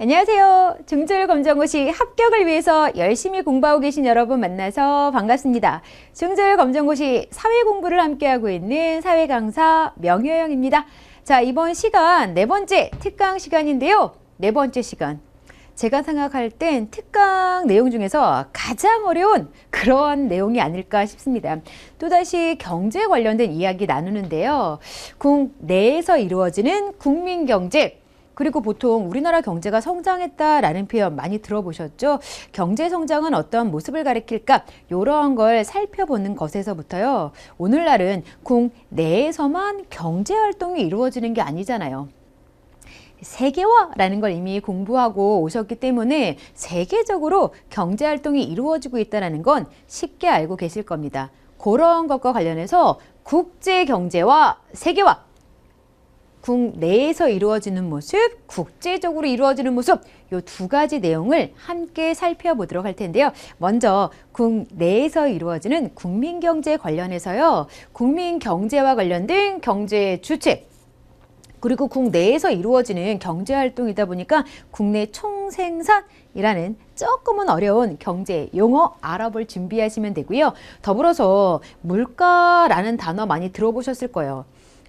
안녕하세요. 중졸검정고시 합격을 위해서 열심히 공부하고 계신 여러분 만나서 반갑습니다. 중졸검정고시 사회 공부를 함께하고 있는 사회 강사 명효영입니다. 자, 이번 시간 네 번째 특강 시간인데요. 네 번째 시간. 제가 생각할 땐 특강 내용 중에서 가장 어려운 그런 내용이 아닐까 싶습니다. 또다시 경제 관련된 이야기 나누는데요. 국내에서 이루어지는 국민경제, 그리고 보통 우리나라 경제가 성장했다라는 표현 많이 들어보셨죠? 경제 성장은 어떤 모습을 가리킬까? 이런 걸 살펴보는 것에서부터요. 오늘날은 국내에서만 경제 활동이 이루어지는 게 아니잖아요. 세계화라는 걸 이미 공부하고 오셨기 때문에 세계적으로 경제 활동이 이루어지고 있다는 건 쉽게 알고 계실 겁니다. 그런 것과 관련해서 국제 경제와 세계화, 국내에서 이루어지는 모습, 국제적으로 이루어지는 모습, 이 두 가지 내용을 함께 살펴보도록 할 텐데요. 먼저 국내에서 이루어지는 국민경제 관련해서요. 국민경제와 관련된 경제 주체, 그리고 국내에서 이루어지는 경제활동이다 보니까 국내 총생산이라는 조금은 어려운 경제 용어 알아볼 준비하시면 되고요. 더불어서 물가라는 단어 많이 들어보셨을 거예요.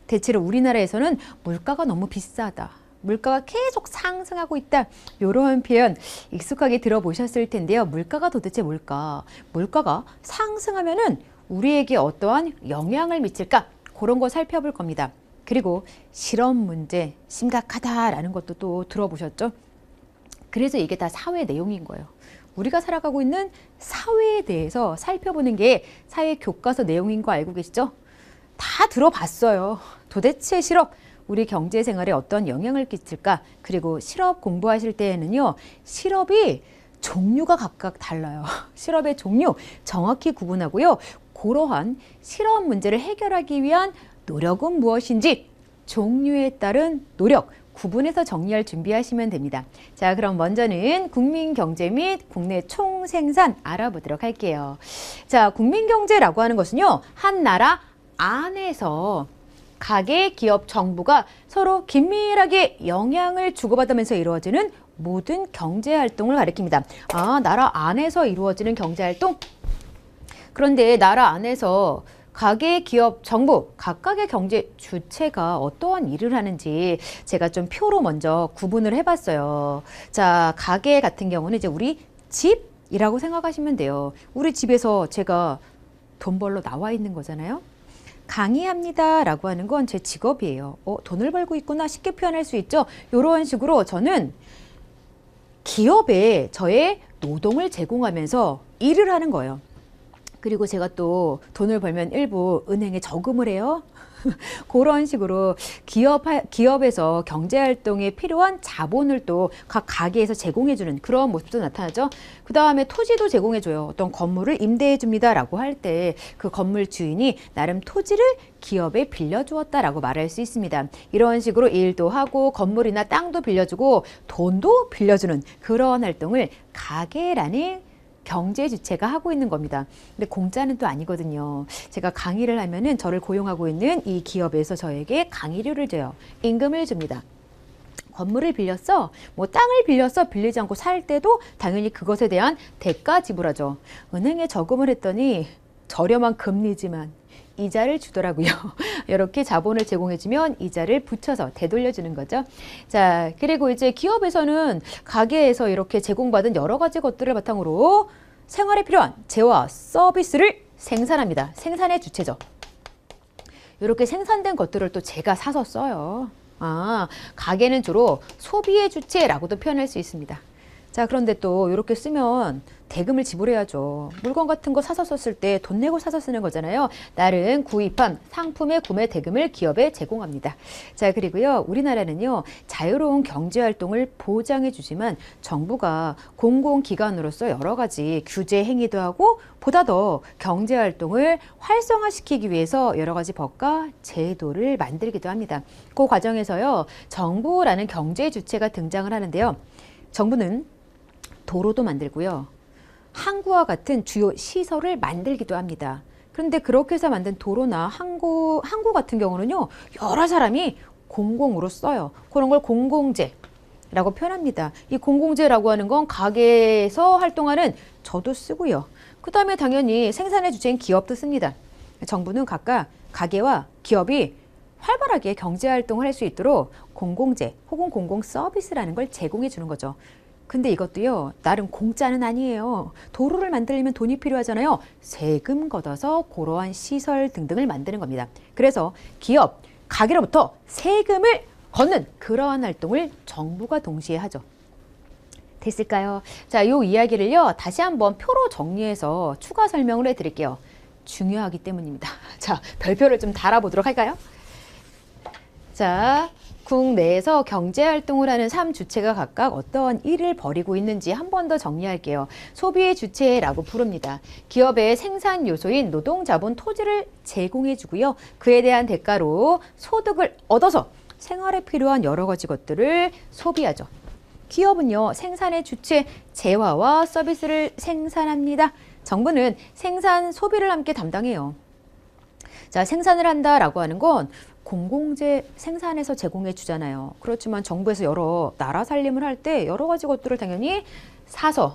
대체로 우리나라에서는 물가가 너무 비싸다, 물가가 계속 상승하고 있다, 이런 표현 익숙하게 들어보셨을 텐데요. 물가가 도대체 뭘까? 물가가 상승하면은 우리에게 어떠한 영향을 미칠까? 그런 거 살펴볼 겁니다. 그리고 실업 문제 심각하다라는 것도 또 들어보셨죠? 그래서 이게 다 사회 내용인 거예요. 우리가 살아가고 있는 사회에 대해서 살펴보는 게 사회 교과서 내용인 거 알고 계시죠? 다 들어봤어요. 도대체 실업, 우리 경제 생활에 어떤 영향을 끼칠까? 그리고 실업 공부하실 때에는요, 실업이 종류가 각각 달라요. 실업의 종류 정확히 구분하고요. 그러한 실업 문제를 해결하기 위한 노력은 무엇인지 종류에 따른 노력 구분해서 정리할 준비하시면 됩니다. 자, 그럼 먼저는 국민경제 및 국내 총생산 알아보도록 할게요. 자, 국민경제라고 하는 것은요, 한 나라 안에서 가계, 기업, 정부가 서로 긴밀하게 영향을 주고받으면서 이루어지는 모든 경제활동을 가리킵니다. 아, 나라 안에서 이루어지는 경제활동? 그런데 나라 안에서 가계, 기업, 정부 각각의 경제 주체가 어떠한 일을 하는지 제가 좀 표로 먼저 구분을 해봤어요. 자, 가계 같은 경우는 이제 우리 집이라고 생각하시면 돼요. 우리 집에서 제가 돈 벌러 나와 있는 거잖아요. 강의합니다 라고 하는 건 제 직업이에요. 돈을 벌고 있구나 쉽게 표현할 수 있죠. 이런 식으로 저는 기업에 저의 노동을 제공하면서 일을 하는 거예요. 그리고 제가 또 돈을 벌면 일부 은행에 저금을 해요. 그런 식으로 기업에서 경제활동에 필요한 자본을 또 각 가게에서 제공해주는 그런 모습도 나타나죠. 그 다음에 토지도 제공해줘요. 어떤 건물을 임대해줍니다 라고 할 때 그 건물 주인이 나름 토지를 기업에 빌려주었다라고 말할 수 있습니다. 이런 식으로 일도 하고 건물이나 땅도 빌려주고 돈도 빌려주는 그런 활동을 가계라는 경제 주체가 하고 있는 겁니다. 근데 공짜는 또 아니거든요. 제가 강의를 하면은 저를 고용하고 있는 이 기업에서 저에게 강의료를 줘요. 임금을 줍니다. 건물을 빌렸어, 뭐 땅을 빌렸어, 빌리지 않고 살 때도 당연히 그것에 대한 대가 지불하죠. 은행에 저금을 했더니 저렴한 금리지만 이자를 주더라고요. 이렇게 자본을 제공해주면 이자를 붙여서 되돌려주는 거죠. 자, 그리고 이제 기업에서는 가게에서 이렇게 제공받은 여러 가지 것들을 바탕으로 생활에 필요한 재화, 서비스를 생산합니다. 생산의 주체죠. 이렇게 생산된 것들을 또 제가 사서 써요. 아, 가게는 주로 소비의 주체라고도 표현할 수 있습니다. 자, 그런데 또 이렇게 쓰면 대금을 지불해야죠. 물건 같은 거 사서 썼을 때 돈 내고 사서 쓰는 거잖아요. 나름 구입한 상품의 구매 대금을 기업에 제공합니다. 자, 그리고요, 우리나라는요, 자유로운 경제활동을 보장해 주지만 정부가 공공기관으로서 여러 가지 규제 행위도 하고 보다 더 경제활동을 활성화시키기 위해서 여러 가지 법과 제도를 만들기도 합니다. 그 과정에서요, 정부라는 경제 주체가 등장을 하는데요. 정부는 도로도 만들고요. 항구와 같은 주요 시설을 만들기도 합니다. 그런데 그렇게 해서 만든 도로나 항구 같은 경우는요, 여러 사람이 공공으로 써요. 그런 걸 공공재, 라고 표현합니다. 이 공공재라고 하는 건 가게에서 활동하는 저도 쓰고요. 그 다음에 당연히 생산의 주체인 기업도 씁니다. 정부는 각각 가게와 기업이 활발하게 경제활동을 할 수 있도록 공공재 혹은 공공서비스라는 걸 제공해 주는 거죠. 근데 이것도요, 나름 공짜는 아니에요. 도로를 만들려면 돈이 필요하잖아요. 세금 걷어서 그러한 시설 등등을 만드는 겁니다. 그래서 기업, 가게로부터 세금을 걷는 그러한 활동을 정부가 동시에 하죠. 됐을까요? 자, 이 이야기를요, 다시 한번 표로 정리해서 추가 설명을 해드릴게요. 중요하기 때문입니다. 자, 별표를 좀 달아보도록 할까요? 자, 국내에서 경제활동을 하는 3주체가 각각 어떠한 일을 벌이고 있는지 한 번 더 정리할게요. 소비의 주체라고 부릅니다. 기업의 생산 요소인 노동, 자본, 토지를 제공해 주고요. 그에 대한 대가로 소득을 얻어서 생활에 필요한 여러 가지 것들을 소비하죠. 기업은요, 생산의 주체, 재화와 서비스를 생산합니다. 정부는 생산, 소비를 함께 담당해요. 자, 생산을 한다라고 하는 건 공공재 생산해서 제공해 주잖아요. 그렇지만 정부에서 여러 나라 살림을 할 때 여러 가지 것들을 당연히 사서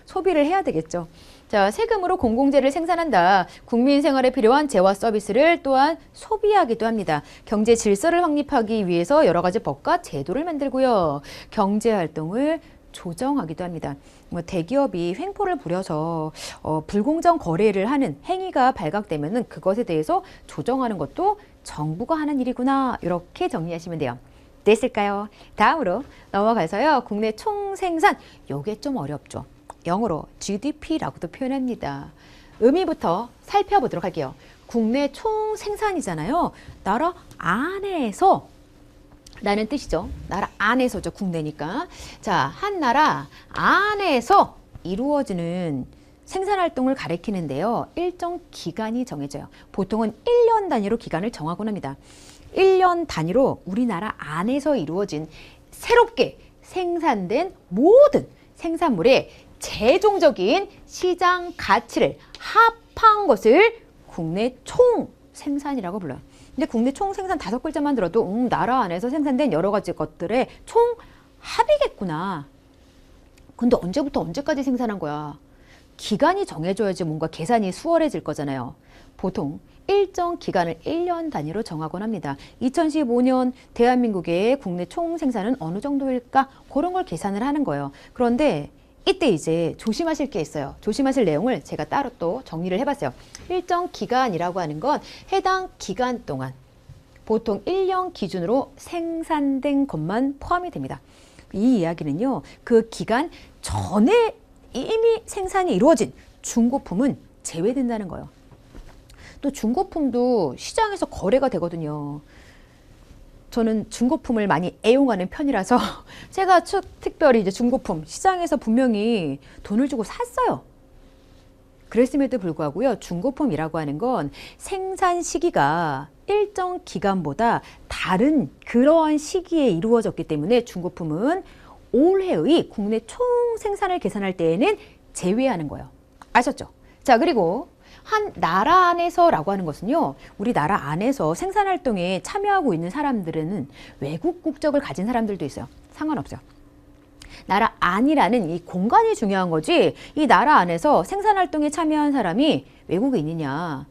소비를 해야 되겠죠. 자, 세금으로 공공재를 생산한다. 국민 생활에 필요한 재화 서비스를 또한 소비하기도 합니다. 경제 질서를 확립하기 위해서 여러 가지 법과 제도를 만들고요. 경제 활동을 조정하기도 합니다. 대기업이 횡포를 부려서 불공정 거래를 하는 행위가 발각되면은 그것에 대해서 조정하는 것도 정부가 하는 일이구나, 이렇게 정리하시면 돼요. 됐을까요? 다음으로 넘어가서요, 국내 총생산, 요게 좀 어렵죠. 영어로 GDP라고도 표현합니다. 의미부터 살펴보도록 할게요. 국내 총생산이잖아요. 나라 안에서 라는 뜻이죠. 나라 안에서죠. 국내니까. 자, 한 나라 안에서 이루어지는 생산활동을 가리키는데요. 일정 기간이 정해져요. 보통은 1년 단위로 기간을 정하곤 합니다. 1년 단위로 우리나라 안에서 이루어진 새롭게 생산된 모든 생산물의 최종적인 시장 가치를 합한 것을 국내 총생산이라고 불러요. 근데 국내 총생산 5글자만 들어도 나라 안에서 생산된 여러 가지 것들의 총합이겠구나. 근데 언제부터 언제까지 생산한 거야? 기간이 정해져야지 뭔가 계산이 수월해질 거잖아요. 보통 일정 기간을 1년 단위로 정하곤 합니다. 2015년 대한민국의 국내 총생산은 어느 정도일까? 그런 걸 계산을 하는 거예요. 그런데 이때 이제 조심하실 게 있어요. 조심하실 내용을 제가 따로 또 정리를 해봤어요. 일정 기간이라고 하는 건 해당 기간 동안 보통 1년 기준으로 생산된 것만 포함이 됩니다. 이 이야기는요, 그 기간 전에 이미 생산이 이루어진 중고품은 제외된다는 거예요. 또 중고품도 시장에서 거래가 되거든요. 저는 중고품을 많이 애용하는 편이라서 제가 특별히 이제 중고품 시장에서 분명히 돈을 주고 샀어요. 그랬음에도 불구하고요, 중고품이라고 하는 건 생산 시기가 일정 기간보다 다른 그러한 시기에 이루어졌기 때문에 중고품은 올해의 국내 총 생산을 계산할 때에는 제외하는 거예요. 아셨죠? 자, 그리고 한 나라 안에서라고 하는 것은요, 우리나라 안에서 생산활동에 참여하고 있는 사람들은 외국 국적을 가진 사람들도 있어요. 상관없어요. 나라 안이라는 이 공간이 중요한 거지, 이 나라 안에서 생산활동에 참여한 사람이 외국인이냐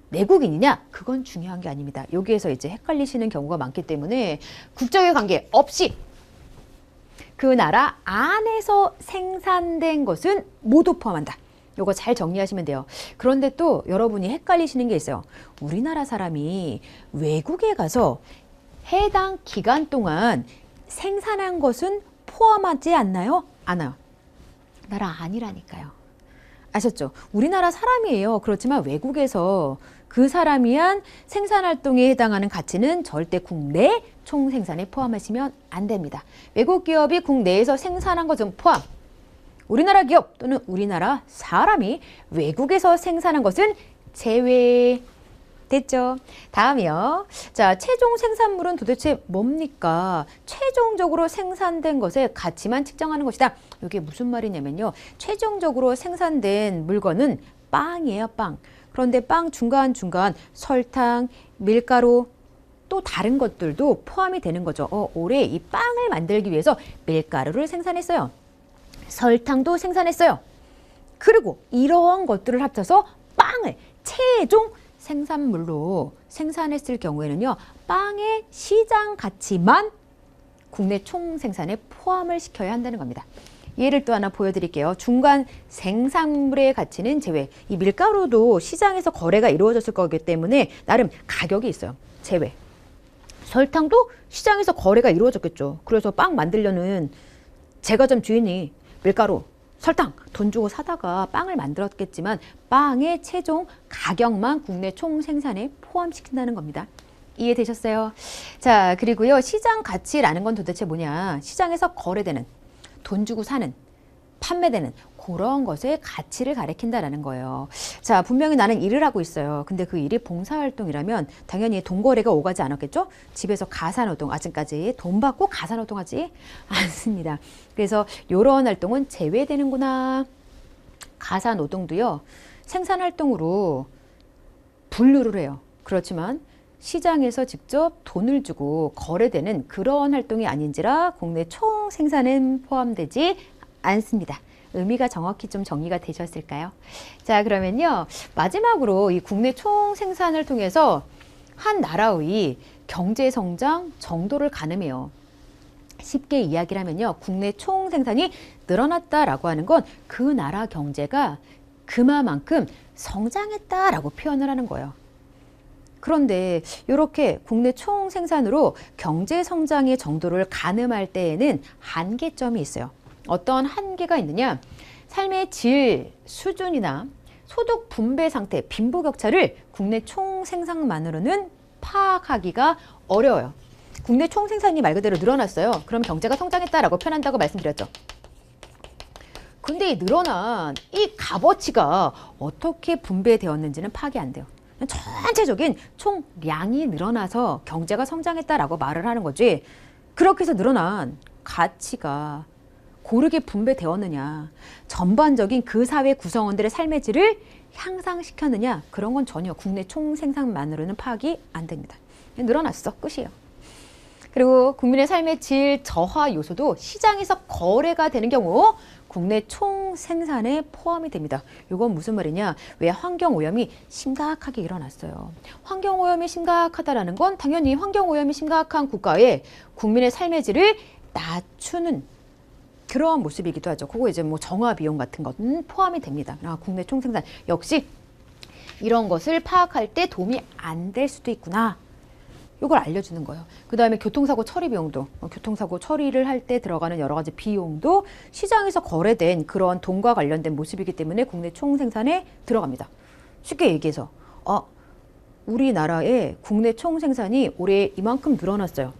내국인이냐, 그건 중요한 게 아닙니다. 여기에서 이제 헷갈리시는 경우가 많기 때문에 국적에 관계없이 그 나라 안에서 생산된 것은 모두 포함한다. 요거 잘 정리하시면 돼요. 그런데 또 여러분이 헷갈리시는 게 있어요. 우리나라 사람이 외국에 가서 해당 기간 동안 생산한 것은 포함하지 않나요? 안 와요. 나라 아니라니까요. 아셨죠? 우리나라 사람이에요. 그렇지만 외국에서 그 사람이 한 생산활동에 해당하는 가치는 절대 국내 총생산에 포함하시면 안 됩니다. 외국 기업이 국내에서 생산한 것은 포함. 우리나라 기업 또는 우리나라 사람이 외국에서 생산한 것은 제외. 됐죠? 다음이요. 자, 최종 생산물은 도대체 뭡니까? 최종적으로 생산된 것의 가치만 측정하는 것이다. 이게 무슨 말이냐면요. 최종적으로 생산된 물건은 빵이에요, 빵. 그런데 빵 중간중간 설탕, 밀가루, 또 다른 것들도 포함이 되는 거죠. 올해 이 빵을 만들기 위해서 밀가루를 생산했어요. 설탕도 생산했어요. 그리고 이러한 것들을 합쳐서 빵을 최종 생산물로 생산했을 경우에는요, 빵의 시장 가치만 국내 총 생산에 포함을 시켜야 한다는 겁니다. 예를 또 하나 보여드릴게요. 중간 생산물의 가치는 제외. 이 밀가루도 시장에서 거래가 이루어졌을 거기 때문에 나름 가격이 있어요. 제외. 설탕도 시장에서 거래가 이루어졌겠죠. 그래서 빵 만들려는 제과점 주인이 밀가루, 설탕 돈 주고 사다가 빵을 만들었겠지만 빵의 최종 가격만 국내 총 생산에 포함시킨다는 겁니다. 이해되셨어요? 자, 그리고요, 시장 가치라는 건 도대체 뭐냐? 시장에서 거래되는, 돈 주고 사는, 판매되는 그런 것의 가치를 가리킨다라는 거예요. 자, 분명히 나는 일을 하고 있어요. 근데 그 일이 봉사활동이라면 당연히 돈거래가 오가지 않았겠죠? 집에서 가사노동, 아직까지 돈 받고 가사노동하지 않습니다. 그래서 이런 활동은 제외되는구나. 가사노동도요, 생산활동으로 분류를 해요. 그렇지만 시장에서 직접 돈을 주고 거래되는 그런 활동이 아닌지라 국내 총 생산은 포함되지 않습니다. 의미가 정확히 좀 정리가 되셨을까요? 자, 그러면요, 마지막으로 이 국내 총 생산을 통해서 한 나라의 경제 성장 정도를 가늠해요. 쉽게 이야기를 하면요, 국내 총 생산이 늘어났다라고 하는 건 그 나라 경제가 그만큼 성장했다라고 표현을 하는 거예요. 그런데 이렇게 국내 총 생산으로 경제 성장의 정도를 가늠할 때에는 한계점이 있어요. 어떤 한계가 있느냐? 삶의 질, 수준이나 소득 분배 상태, 빈부격차를 국내 총 생산만으로는 파악하기가 어려워요. 국내 총 생산이 말 그대로 늘어났어요. 그럼 경제가 성장했다라고 표현한다고 말씀드렸죠. 근데 이 늘어난 이 값어치가 어떻게 분배되었는지는 파악이 안 돼요. 전체적인 총량이 늘어나서 경제가 성장했다라고 말을 하는 거지, 그렇게 해서 늘어난 가치가 고르게 분배되었느냐, 전반적인 그 사회 구성원들의 삶의 질을 향상시켰느냐, 그런 건 전혀 국내 총생산만으로는 파악이 안 됩니다. 늘어났어, 끝이에요. 그리고 국민의 삶의 질 저하 요소도 시장에서 거래가 되는 경우 국내 총 생산에 포함이 됩니다. 이건 무슨 말이냐? 왜 환경오염이 심각하게 일어났어요. 환경오염이 심각하다라는 건 당연히 환경오염이 심각한 국가에 국민의 삶의 질을 낮추는 그러한 모습이기도 하죠. 그거 이제 뭐 정화 비용 같은 것은 포함이 됩니다. 국내 총 생산 역시 이런 것을 파악할 때 도움이 안 될 수도 있구나. 이걸 알려주는 거예요. 그 다음에 교통사고 처리 비용도, 교통사고 처리를 할 때 들어가는 여러 가지 비용도 시장에서 거래된 그런 돈과 관련된 모습이기 때문에 국내 총 생산에 들어갑니다. 쉽게 얘기해서 우리나라의 국내 총 생산이 올해 이만큼 늘어났어요.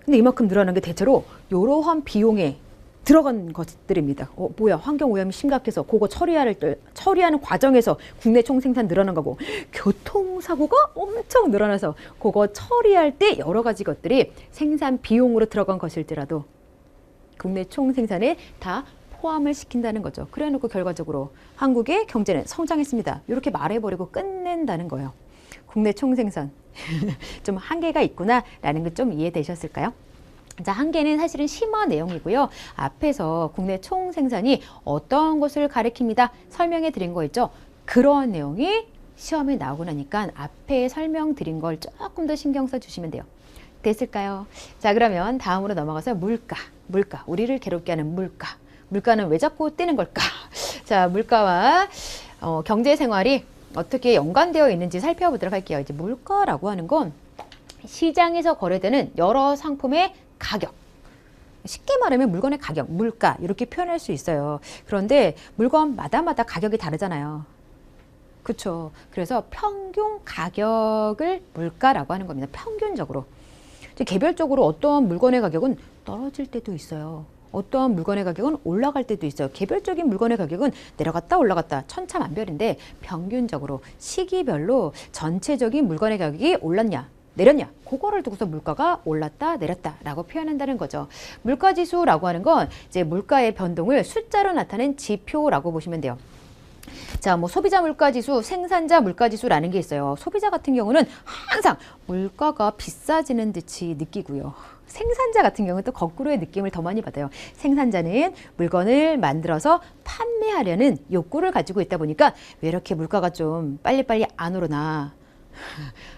근데 이만큼 늘어난 게 대체로 이러한 비용에 들어간 것들입니다. 뭐야, 환경오염이 심각해서 그거 처리하는 과정에서 국내 총생산 늘어난 거고, 교통사고가 엄청 늘어나서 그거 처리할 때 여러 가지 것들이 생산 비용으로 들어간 것일지라도 국내 총생산에 다 포함을 시킨다는 거죠. 그래 놓고 결과적으로 한국의 경제는 성장했습니다. 이렇게 말해버리고 끝낸다는 거예요. 국내 총생산 좀 한계가 있구나라는 거 좀 이해되셨을까요? 자, 한계는 사실은 심화 내용이고요. 앞에서 국내 총 생산이 어떤 것을 가리킵니다. 설명해 드린 거 있죠. 그런 내용이 시험에 나오고 나니까 앞에 설명드린 걸 조금 더 신경 써 주시면 돼요. 됐을까요? 자, 그러면 다음으로 넘어가서 물가. 우리를 괴롭게 하는 물가. 물가는 왜 자꾸 뜨는 걸까? 자, 물가와 경제 생활이 어떻게 연관되어 있는지 살펴보도록 할게요. 이제 물가라고 하는 건 시장에서 거래되는 여러 상품의 가격, 쉽게 말하면 물건의 가격, 물가 이렇게 표현할 수 있어요. 그런데 물건마다 가격이 다르잖아요. 그렇죠? 그래서 평균 가격을 물가라고 하는 겁니다. 평균적으로. 개별적으로 어떤 물건의 가격은 떨어질 때도 있어요. 어떠한 물건의 가격은 올라갈 때도 있어요. 개별적인 물건의 가격은 내려갔다 올라갔다 천차만별인데 평균적으로 시기별로 전체적인 물건의 가격이 올랐냐 내렸냐, 그거를 두고서 물가가 올랐다 내렸다 라고 표현한다는 거죠. 물가지수라고 하는 건 이제 물가의 변동을 숫자로 나타낸 지표라고 보시면 돼요. 자, 뭐 소비자 물가지수, 생산자 물가지수라는 게 있어요. 소비자 같은 경우는 항상 물가가 비싸지는 듯이 느끼고요. 생산자 같은 경우는 또 거꾸로의 느낌을 더 많이 받아요. 생산자는 물건을 만들어서 판매하려는 욕구를 가지고 있다 보니까 왜 이렇게 물가가 좀 빨리빨리 안 오르나.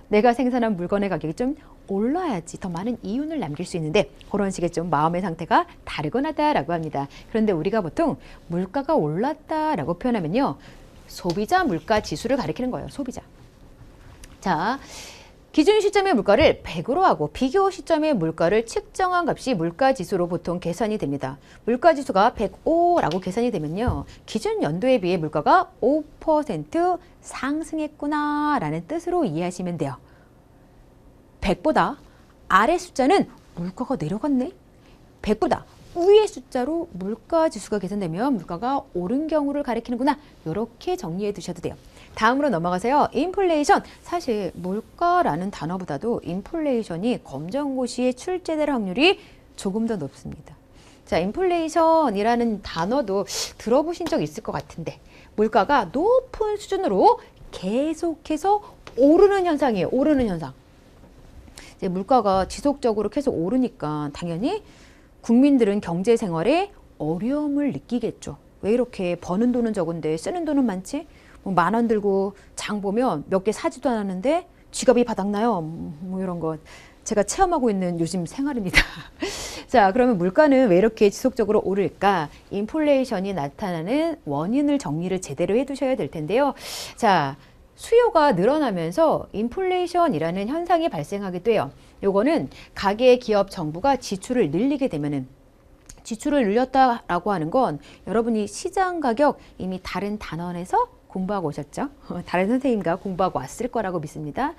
내가 생산한 물건의 가격이 좀 올라야지 더 많은 이윤을 남길 수 있는데 그런 식의 좀 마음의 상태가 다르곤 하다라고 합니다. 그런데 우리가 보통 물가가 올랐다라고 표현하면요. 소비자 물가 지수를 가리키는 거예요. 소비자. 자, 기준 시점의 물가를 100으로 하고 비교 시점의 물가를 측정한 값이 물가지수로 보통 계산이 됩니다. 물가지수가 105라고 계산이 되면요. 기준 연도에 비해 물가가 5% 상승했구나 라는 뜻으로 이해하시면 돼요. 100보다 아래 숫자는 물가가 내려갔네. 100보다 위의 숫자로 물가지수가 계산되면 물가가 오른 경우를 가리키는구나. 이렇게 정리해 두셔도 돼요. 다음으로 넘어가세요. 인플레이션. 사실 물가라는 단어보다도 인플레이션이 검정고시에 출제될 확률이 조금 더 높습니다. 자, 인플레이션이라는 단어도 들어보신 적 있을 것 같은데 물가가 높은 수준으로 계속해서 오르는 현상이에요. 오르는 현상. 이제 물가가 지속적으로 계속 오르니까 당연히 국민들은 경제 생활에 어려움을 느끼겠죠. 왜 이렇게 버는 돈은 적은데 쓰는 돈은 많지? 뭐 10,000원 들고 장 보면 몇 개 사지도 않았는데 지갑이 바닥나요. 뭐 이런 거 제가 체험하고 있는 요즘 생활입니다. 자, 그러면 물가는 왜 이렇게 지속적으로 오를까? 인플레이션이 나타나는 원인을 정리를 제대로 해두셔야 될 텐데요. 자, 수요가 늘어나면서 인플레이션이라는 현상이 발생하기도 해요. 요거는 가계, 기업, 정부가 지출을 늘리게 되면은 지출을 늘렸다라고 하는 건 여러분이 시장 가격 이미 다른 단원에서 공부하고 오셨죠? 다른 선생님과 공부하고 왔을 거라고 믿습니다.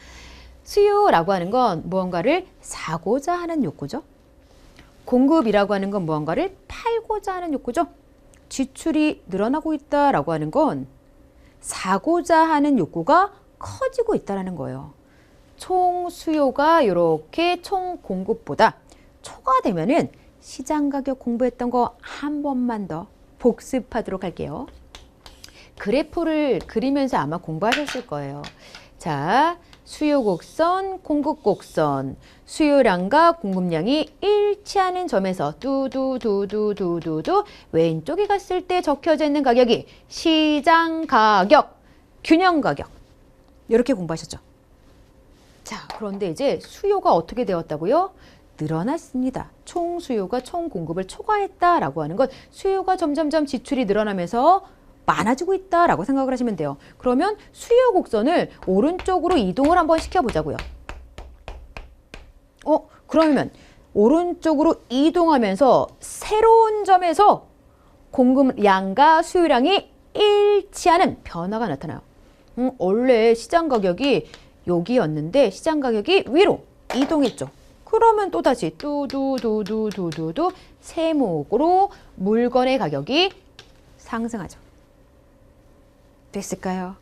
수요라고 하는 건 무언가를 사고자 하는 욕구죠. 공급이라고 하는 건 무언가를 팔고자 하는 욕구죠. 지출이 늘어나고 있다라고 하는 건 사고자 하는 욕구가 커지고 있다는 거예요. 총 수요가 이렇게 총 공급보다 초과되면은 시장 가격 공부했던 거 한 번만 더 복습하도록 할게요. 그래프를 그리면서 아마 공부하셨을 거예요. 자, 수요 곡선, 공급 곡선, 수요량과 공급량이 일치하는 점에서 두두두두두두두 왼쪽에 갔을 때 적혀져 있는 가격이 시장 가격, 균형 가격 이렇게 공부하셨죠. 자, 그런데 이제 수요가 어떻게 되었다고요? 늘어났습니다. 총 수요가 총 공급을 초과했다라고 하는 건 수요가 점점점 지출이 늘어나면서 많아지고 있다라고 생각을 하시면 돼요. 그러면 수요 곡선을 오른쪽으로 이동을 한번 시켜보자고요. 그러면 오른쪽으로 이동하면서 새로운 점에서 공급량과 수요량이 일치하는 변화가 나타나요. 원래 시장 가격이 여기였는데 시장 가격이 위로 이동했죠. 그러면 또다시 뚜두두두두두두 세목으로 물건의 가격이 상승하죠. 됐을까요?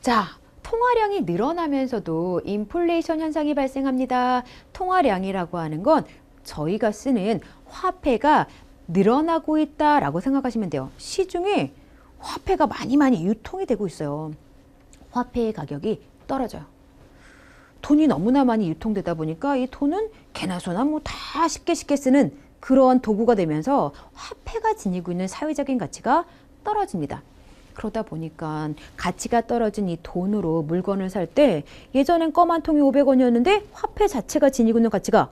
자, 통화량이 늘어나면서도 인플레이션 현상이 발생합니다. 통화량이라고 하는 건 저희가 쓰는 화폐가 늘어나고 있다라고 생각하시면 돼요. 시중에 화폐가 많이 유통이 되고 있어요. 화폐의 가격이 떨어져요. 돈이 너무나 많이 유통되다 보니까 이 돈은 개나 소나 뭐 다 쉽게 쓰는 그러한 도구가 되면서 화폐가 지니고 있는 사회적인 가치가 떨어집니다. 그러다 보니까 가치가 떨어진 이 돈으로 물건을 살 때 예전엔 껌 한 통이 500원이었는데 화폐 자체가 지니고 있는 가치가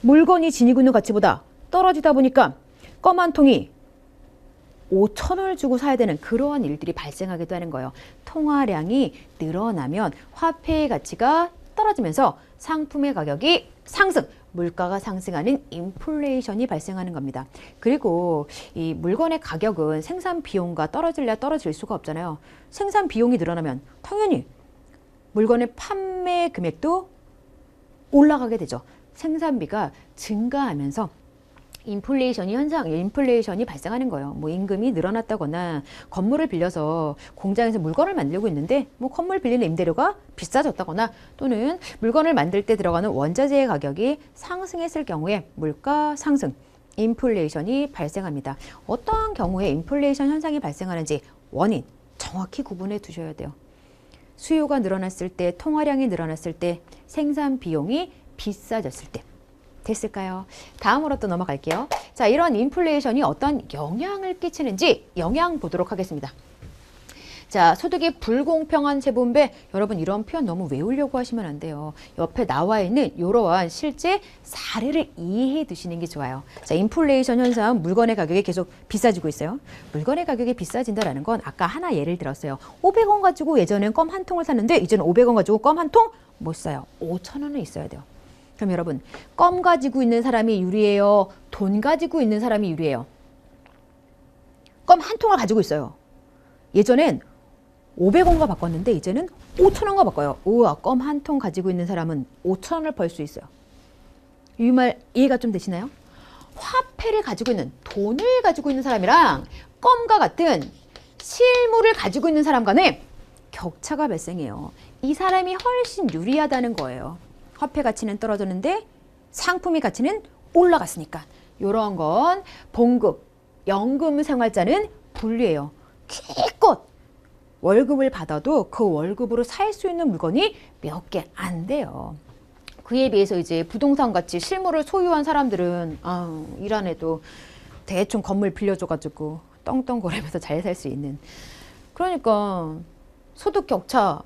물건이 지니고 있는 가치보다 떨어지다 보니까 껌 한 통이 5,000원을 주고 사야 되는 그러한 일들이 발생하기도 하는 거예요. 통화량이 늘어나면 화폐의 가치가 떨어지면서 상품의 가격이 상승, 물가가 상승하는 인플레이션이 발생하는 겁니다. 그리고 이 물건의 가격은 생산 비용과 떨어질 수가 없잖아요. 생산 비용이 늘어나면 당연히 물건의 판매 금액도 올라가게 되죠. 생산비가 증가하면서 인플레이션이 발생하는 거예요. 뭐 임금이 늘어났다거나 건물을 빌려서 공장에서 물건을 만들고 있는데 뭐 건물 빌리는 임대료가 비싸졌다거나 또는 물건을 만들 때 들어가는 원자재의 가격이 상승했을 경우에 물가 상승, 인플레이션이 발생합니다. 어떠한 경우에 인플레이션 현상이 발생하는지 원인 정확히 구분해 두셔야 돼요. 수요가 늘어났을 때, 통화량이 늘어났을 때, 생산 비용이 비싸졌을 때. 됐을까요? 다음으로 또 넘어갈게요. 자, 이런 인플레이션이 어떤 영향을 끼치는지 영향 보도록 하겠습니다. 자, 소득이 불공평한 재분배. 여러분 이런 표현 너무 외우려고 하시면 안 돼요. 옆에 나와 있는 이러한 실제 사례를 이해해 두시는 게 좋아요. 자, 인플레이션 현상, 물건의 가격이 계속 비싸지고 있어요. 물건의 가격이 비싸진다라는 건 아까 하나 예를 들었어요. 500원 가지고 예전엔 껌 한 통을 샀는데 이제는 500원 가지고 껌 한 통 못 사요. 5,000원은 있어야 돼요. 그럼 여러분, 껌 가지고 있는 사람이 유리해요? 돈 가지고 있는 사람이 유리해요? 껌 한 통을 가지고 있어요. 예전엔 500원과 바꿨는데 이제는 5,000원과 바꿔요. 우와, 껌 한 통 가지고 있는 사람은 5,000원을 벌 수 있어요. 이 말 이해가 좀 되시나요? 화폐를 가지고 있는, 돈을 가지고 있는 사람이랑 껌과 같은 실물을 가지고 있는 사람 간에 격차가 발생해요. 이 사람이 훨씬 유리하다는 거예요. 화폐 가치는 떨어졌는데 상품의 가치는 올라갔으니까. 이런 건 봉급, 연금 생활자는 불리해요. 기껏 월급을 받아도 그 월급으로 살 수 있는 물건이 몇 개 안 돼요. 그에 비해서 이제 부동산 같이 실물을 소유한 사람들은 일 안 해도 대충 건물 빌려줘가지고 떵떵거리면서 잘 살 수 있는. 그러니까 소득 격차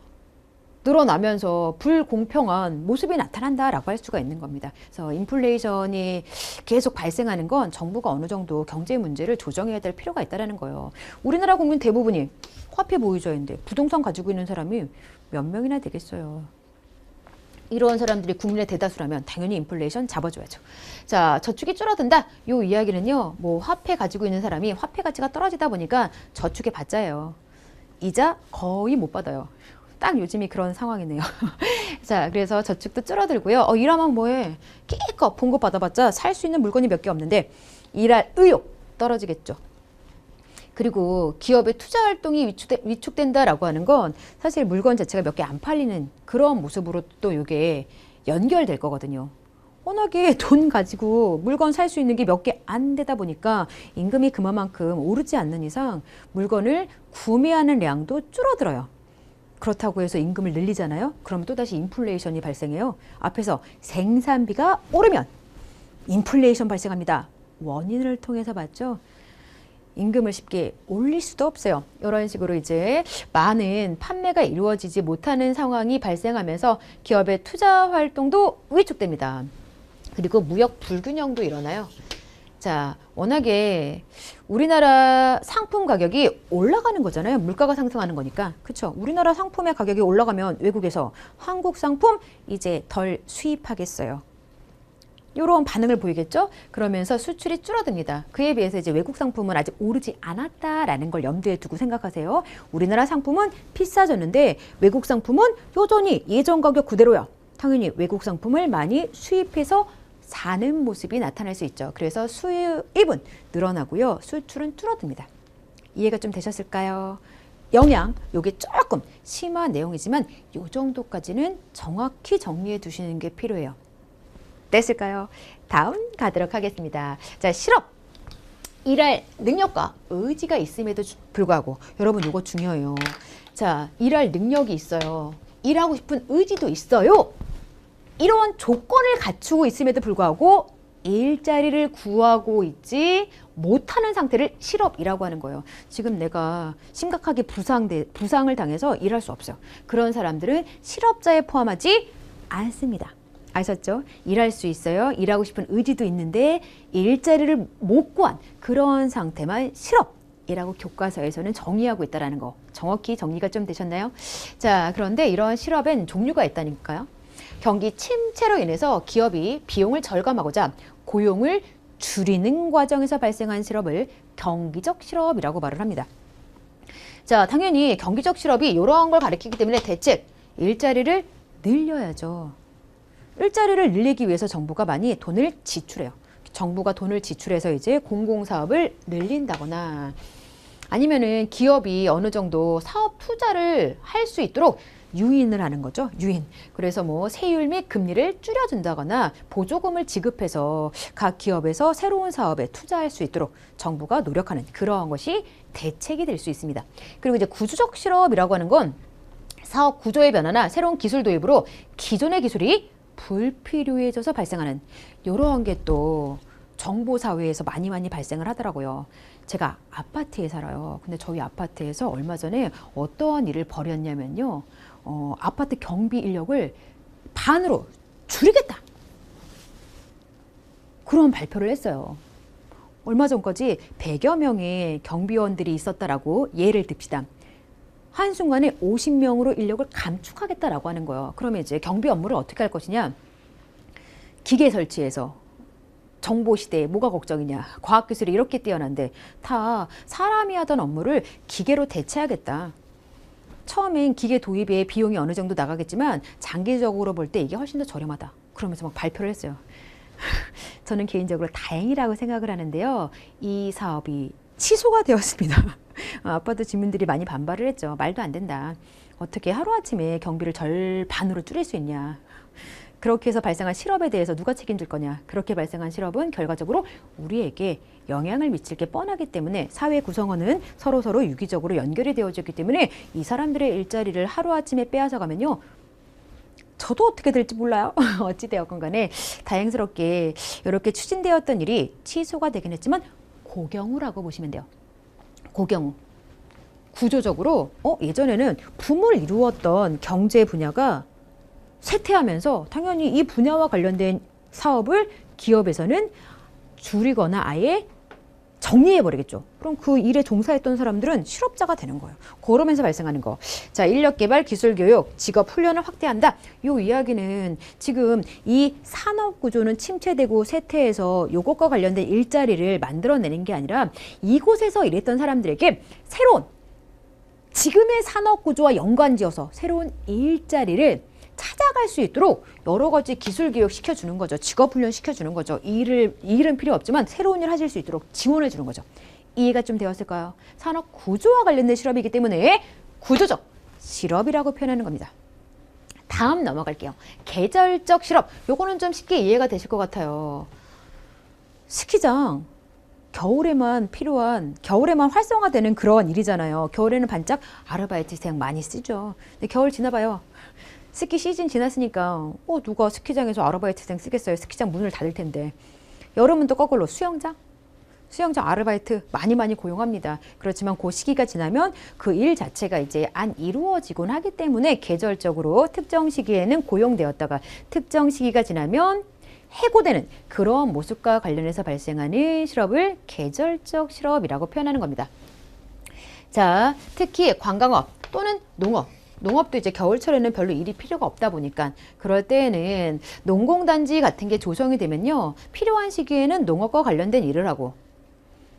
늘어나면서 불공평한 모습이 나타난다라고 할 수가 있는 겁니다. 그래서 인플레이션이 계속 발생하는 건 정부가 어느 정도 경제 문제를 조정해야 될 필요가 있다는 거예요. 우리나라 국민 대부분이 화폐 보유자인데 부동산 가지고 있는 사람이 몇 명이나 되겠어요. 이런 사람들이 국민의 대다수라면 당연히 인플레이션 잡아줘야죠. 자, 저축이 줄어든다. 이 이야기는요, 뭐 화폐 가지고 있는 사람이 화폐 가치가 떨어지다 보니까 저축의 받자예요. 이자 거의 못 받아요. 딱 요즘이 그런 상황이네요. 자, 그래서 저축도 줄어들고요. 일하면 뭐해? 끼껏 봉급 받아봤자 살 수 있는 물건이 몇 개 없는데 일할 의욕 떨어지겠죠. 그리고 기업의 투자 활동이 위축된다라고 하는 건 사실 물건 자체가 몇 개 안 팔리는 그런 모습으로 또 이게 연결될 거거든요. 워낙에 돈 가지고 물건 살 수 있는 게 몇 개 안 되다 보니까 임금이 그만큼 오르지 않는 이상 물건을 구매하는 량도 줄어들어요. 그렇다고 해서 임금을 늘리잖아요. 그럼 또다시 인플레이션이 발생해요. 앞에서 생산비가 오르면 인플레이션 발생합니다. 원인을 통해서 봤죠. 임금을 쉽게 올릴 수도 없어요. 이런 식으로 이제 많은 판매가 이루어지지 못하는 상황이 발생하면서 기업의 투자 활동도 위축됩니다. 그리고 무역 불균형도 일어나요. 자, 워낙에 우리나라 상품 가격이 올라가는 거잖아요. 물가가 상승하는 거니까. 그렇죠? 우리나라 상품의 가격이 올라가면 외국에서 한국 상품 이제 덜 수입하겠어요. 이런 반응을 보이겠죠? 그러면서 수출이 줄어듭니다. 그에 비해서 이제 외국 상품은 아직 오르지 않았다라는 걸 염두에 두고 생각하세요. 우리나라 상품은 비싸졌는데 외국 상품은 여전히 예전 가격 그대로야. 당연히 외국 상품을 많이 수입해서 사는 모습이 나타날 수 있죠. 그래서 수입은 늘어나고요. 수출은 줄어듭니다. 이해가 좀 되셨을까요? 영양, 요게 조금 심한 내용이지만 요 정도까지는 정확히 정리해 두시는 게 필요해요. 됐을까요? 다음 가도록 하겠습니다. 자, 실업. 일할 능력과 의지가 있음에도 불구하고 여러분 이거 중요해요. 자, 일할 능력이 있어요. 일하고 싶은 의지도 있어요. 이런 조건을 갖추고 있음에도 불구하고 일자리를 구하고 있지 못하는 상태를 실업이라고 하는 거예요. 지금 내가 심각하게 부상을 당해서 일할 수 없어요. 그런 사람들은 실업자에 포함하지 않습니다. 아셨죠? 일할 수 있어요. 일하고 싶은 의지도 있는데 일자리를 못 구한 그런 상태만 실업이라고 교과서에서는 정의하고 있다는 거. 정확히 정리가 좀 되셨나요? 자, 그런데 이런 실업엔 종류가 있다니까요. 경기 침체로 인해서 기업이 비용을 절감하고자 고용을 줄이는 과정에서 발생한 실업을 경기적 실업이라고 말을 합니다. 자, 당연히 경기적 실업이 이러한 걸 가리키기 때문에 대책, 일자리를 늘려야죠. 일자리를 늘리기 위해서 정부가 많이 돈을 지출해요. 정부가 돈을 지출해서 이제 공공사업을 늘린다거나 아니면은 기업이 어느 정도 사업 투자를 할 수 있도록 유인을 하는 거죠. 유인. 그래서 뭐 세율 및 금리를 줄여준다거나 보조금을 지급해서 각 기업에서 새로운 사업에 투자할 수 있도록 정부가 노력하는 그러한 것이 대책이 될 수 있습니다. 그리고 이제 구조적 실업이라고 하는 건 사업 구조의 변화나 새로운 기술 도입으로 기존의 기술이 불필요해져서 발생하는 이러한 게 또 정보 사회에서 많이 발생을 하더라고요. 제가 아파트에 살아요. 근데 저희 아파트에서 얼마 전에 어떠한 일을 벌였냐면요. 아파트 경비 인력을 반으로 줄이겠다. 그런 발표를 했어요. 얼마 전까지 100여 명의 경비원들이 있었다라고 예를 듭시다. 한순간에 50명으로 인력을 감축하겠다라고 하는 거예요. 그러면 이제 경비 업무를 어떻게 할 것이냐. 기계 설치해서 정보 시대에 뭐가 걱정이냐. 과학기술이 이렇게 뛰어난데 다 사람이 하던 업무를 기계로 대체하겠다. 처음엔 기계 도입에 비용이 어느 정도 나가겠지만 장기적으로 볼 때 이게 훨씬 더 저렴하다. 그러면서 막 발표를 했어요. 저는 개인적으로 다행이라고 생각을 하는데요. 이 사업이 취소가 되었습니다. 아파트 주민들이 많이 반발을 했죠. 말도 안 된다. 어떻게 하루아침에 경비를 절반으로 줄일 수 있냐. 그렇게 해서 발생한 실업에 대해서 누가 책임질 거냐. 그렇게 발생한 실업은 결과적으로 우리에게 영향을 미칠 게 뻔하기 때문에 사회 구성원은 서로 유기적으로 연결이 되어졌기 때문에 이 사람들의 일자리를 하루아침에 빼앗아 가면요. 저도 어떻게 될지 몰라요. 어찌되었건 간에 다행스럽게 이렇게 추진되었던 일이 취소가 되긴 했지만 고경우라고 보시면 돼요. 고경우. 구조적으로 예전에는 붐을 이루었던 경제 분야가 쇠퇴하면서 당연히 이 분야와 관련된 사업을 기업에서는 줄이거나 아예 정리해버리겠죠. 그럼 그 일에 종사했던 사람들은 실업자가 되는 거예요. 그러면서 발생하는 거. 자, 인력개발, 기술교육, 직업훈련을 확대한다. 이 이야기는 지금 이 산업구조는 침체되고 쇠퇴해서 이것과 관련된 일자리를 만들어내는 게 아니라 이곳에서 일했던 사람들에게 새로운 지금의 산업구조와 연관지어서 새로운 일자리를 찾아갈 수 있도록 여러 가지 기술 교육 시켜주는 거죠. 직업 훈련 시켜주는 거죠. 이 일은 필요 없지만 새로운 일 하실 수 있도록 지원해 주는 거죠. 이해가 좀 되었을까요? 산업 구조와 관련된 실업이기 때문에 구조적 실업이라고 표현하는 겁니다. 다음 넘어갈게요. 계절적 실업. 요거는 좀 쉽게 이해가 되실 것 같아요. 스키장. 겨울에만 필요한, 겨울에만 활성화되는 그런 일이잖아요. 겨울에는 반짝 아르바이트생 많이 쓰죠. 근데 겨울 지나봐요. 스키 시즌 지났으니까 누가 스키장에서 아르바이트생 쓰겠어요. 스키장 문을 닫을 텐데. 여름은 또 거꾸로 수영장 아르바이트 많이 고용합니다. 그렇지만 그 시기가 지나면 그 일 자체가 이제 안 이루어지곤 하기 때문에 계절적으로 특정 시기에는 고용되었다가 특정 시기가 지나면 해고되는 그런 모습과 관련해서 발생하는 실업을 계절적 실업이라고 표현하는 겁니다. 자, 특히 관광업 또는 농업도 이제 겨울철에는 별로 일이 필요가 없다 보니까 그럴 때에는 농공단지 같은 게 조성이 되면요. 필요한 시기에는 농업과 관련된 일을 하고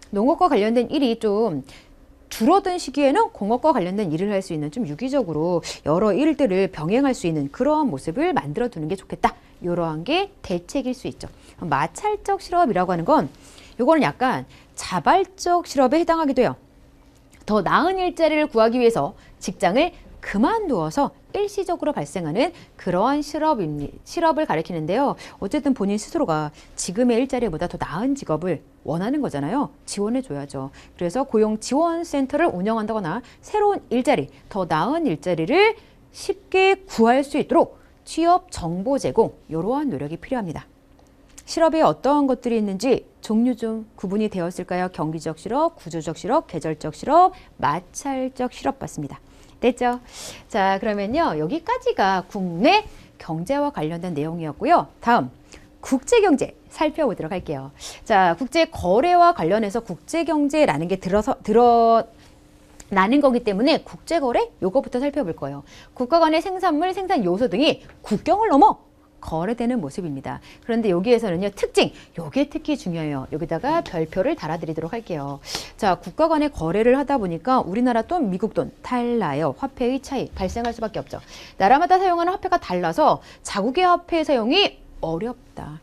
농업과 관련된 일이 좀 줄어든 시기에는 공업과 관련된 일을 할 수 있는 좀 유기적으로 여러 일들을 병행할 수 있는 그런 모습을 만들어 두는 게 좋겠다. 이러한 게 대책일 수 있죠. 마찰적 실업이라고 하는 건 요거는 약간 자발적 실업에 해당하기도 해요. 더 나은 일자리를 구하기 위해서 직장을 그만두어서 일시적으로 발생하는 그러한 실업을 가리키는데요. 어쨌든 본인 스스로가 지금의 일자리보다 더 나은 직업을 원하는 거잖아요. 지원해줘야죠. 그래서 고용지원센터를 운영한다거나 새로운 일자리, 더 나은 일자리를 쉽게 구할 수 있도록 취업 정보 제공, 이러한 노력이 필요합니다. 실업에 어떠한 것들이 있는지 종류 좀 구분이 되었을까요? 경기적 실업, 구조적 실업, 계절적 실업, 마찰적 실업 봤습니다. 됐죠? 자, 그러면요. 여기까지가 국내 경제와 관련된 내용이었고요. 다음, 국제경제 살펴보도록 할게요. 자, 국제거래와 관련해서 국제경제라는 게 드러나는 거기 때문에 국제거래? 요거부터 살펴볼 거예요. 국가 간의 생산물, 생산 요소 등이 국경을 넘어 거래되는 모습입니다. 그런데 여기에서는요, 특징, 요게 특히 중요해요. 여기다가 별표를 달아드리도록 할게요. 자, 국가 간의 거래를 하다 보니까 우리나라 돈, 미국 돈 달라요. 화폐의 차이 발생할 수밖에 없죠. 나라마다 사용하는 화폐가 달라서 자국의 화폐 사용이 어렵다.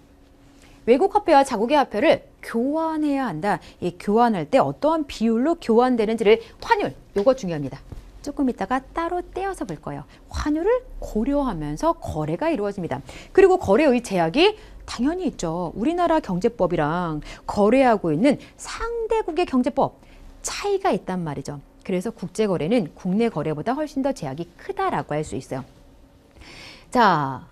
외국 화폐와 자국의 화폐를 교환해야 한다. 이 교환할 때 어떠한 비율로 교환되는지를 환율, 요거 중요합니다. 조금 있다가 따로 떼어서 볼 거예요. 환율을 고려하면서 거래가 이루어집니다. 그리고 거래의 제약이 당연히 있죠. 우리나라 경제법이랑 거래하고 있는 상대국의 경제법 차이가 있단 말이죠. 그래서 국제거래는 국내 거래보다 훨씬 더 제약이 크다라고 할 수 있어요. 자,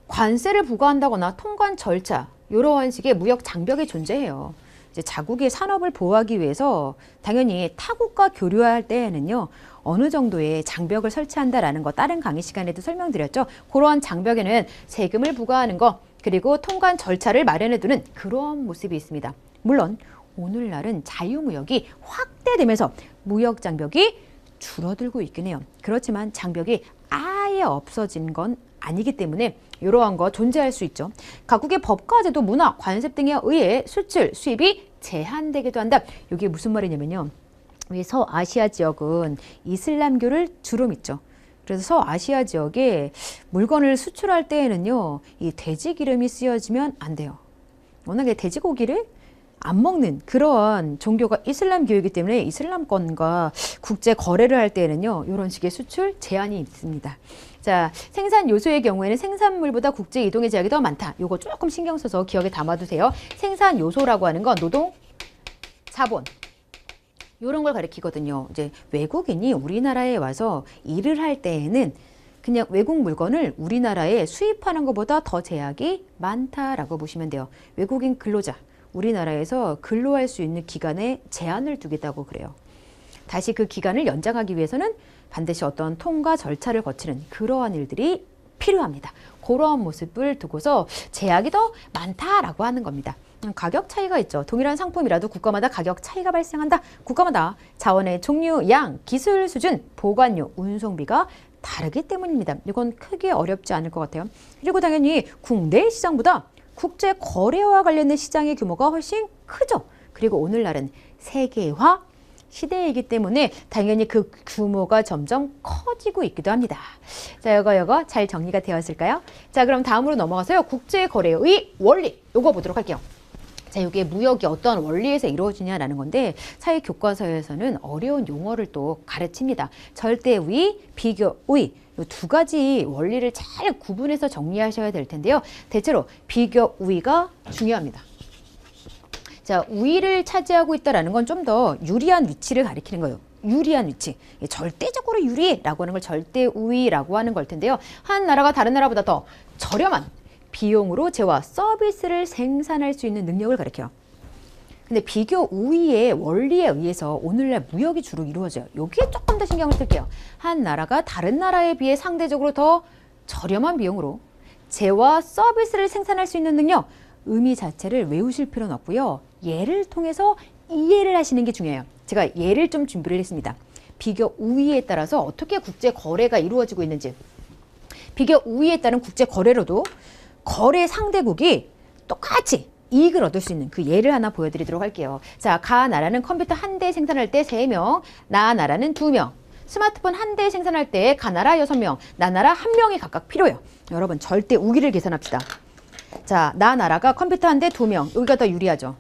관세를 부과한다거나 통관 절차 이런 식의 무역 장벽이 존재해요. 이제 자국의 산업을 보호하기 위해서 당연히 타국과 교류할 때에는요, 어느 정도의 장벽을 설치한다라는 거 다른 강의 시간에도 설명드렸죠. 그러한 장벽에는 세금을 부과하는 거, 그리고 통관 절차를 마련해두는 그런 모습이 있습니다. 물론 오늘날은 자유무역이 확대되면서 무역 장벽이 줄어들고 있긴 해요. 그렇지만 장벽이 아예 없어진 건 아니기 때문에 이러한 거 존재할 수 있죠. 각국의 법과 제도, 문화, 관세 등에 의해 수출, 수입이 제한되기도 한다. 이게 무슨 말이냐면요. 왜 서아시아 지역은 이슬람교를 주로 믿죠. 그래서 서아시아 지역에 물건을 수출할 때에는요, 이 돼지 기름이 쓰여지면 안 돼요. 워낙에 돼지고기를 안 먹는 그런 종교가 이슬람교이기 때문에 이슬람권과 국제 거래를 할 때에는요, 이런 식의 수출 제한이 있습니다. 자, 생산 요소의 경우에는 생산물보다 국제 이동의 제약이 더 많다. 요거 조금 신경 써서 기억에 담아두세요. 생산 요소라고 하는 건 노동, 자본, 이런 걸 가리키거든요. 이제 외국인이 우리나라에 와서 일을 할 때에는 그냥 외국 물건을 우리나라에 수입하는 것보다 더 제약이 많다라고 보시면 돼요. 외국인 근로자, 우리나라에서 근로할 수 있는 기간에 제한을 두겠다고 그래요. 다시 그 기간을 연장하기 위해서는 반드시 어떤 통과 절차를 거치는 그러한 일들이 필요합니다. 그러한 모습을 두고서 제약이 더 많다라고 하는 겁니다. 가격 차이가 있죠. 동일한 상품이라도 국가마다 가격 차이가 발생한다. 국가마다 자원의 종류, 양, 기술 수준, 보관료, 운송비가 다르기 때문입니다. 이건 크게 어렵지 않을 것 같아요. 그리고 당연히 국내 시장보다 국제 거래와 관련된 시장의 규모가 훨씬 크죠. 그리고 오늘날은 세계화 시대이기 때문에 당연히 그 규모가 점점 커지고 있기도 합니다. 자, 이거 잘 정리가 되었을까요? 자, 그럼 다음으로 넘어가서요. 국제 거래의 원리, 요거 보도록 할게요. 자, 이게 무역이 어떠한 원리에서 이루어지냐라는 건데 사회 교과서에서는 어려운 용어를 또 가르칩니다. 절대우위, 비교우위. 이 두 가지 원리를 잘 구분해서 정리하셔야 될 텐데요. 대체로 비교우위가 중요합니다. 자, 우위를 차지하고 있다는 건 좀 더 유리한 위치를 가리키는 거예요. 유리한 위치. 절대적으로 유리라고 하는 걸 절대우위라고 하는 걸 텐데요. 한 나라가 다른 나라보다 더 저렴한 비용으로 재화, 서비스를 생산할 수 있는 능력을 가리켜요. 근데 비교 우위의 원리에 의해서 오늘날 무역이 주로 이루어져요. 여기에 조금 더 신경을 쓸게요. 한 나라가 다른 나라에 비해 상대적으로 더 저렴한 비용으로 재화, 서비스를 생산할 수 있는 능력, 의미 자체를 외우실 필요는 없고요. 예를 통해서 이해를 하시는 게 중요해요. 제가 예를 좀 준비를 했습니다. 비교 우위에 따라서 어떻게 국제 거래가 이루어지고 있는지. 비교 우위에 따른 국제 거래로도 거래 상대국이 똑같이 이익을 얻을 수 있는 그 예를 하나 보여드리도록 할게요. 자, 가 나라는 컴퓨터 한 대 생산할 때 3명, 나 나라는 2명. 스마트폰 한 대 생산할 때 가 나라 6명, 나 나라 1명이 각각 필요해요. 여러분 절대 우위를 계산합시다. 자, 나 나라가 컴퓨터 한 대 2명. 여기가 더 유리하죠.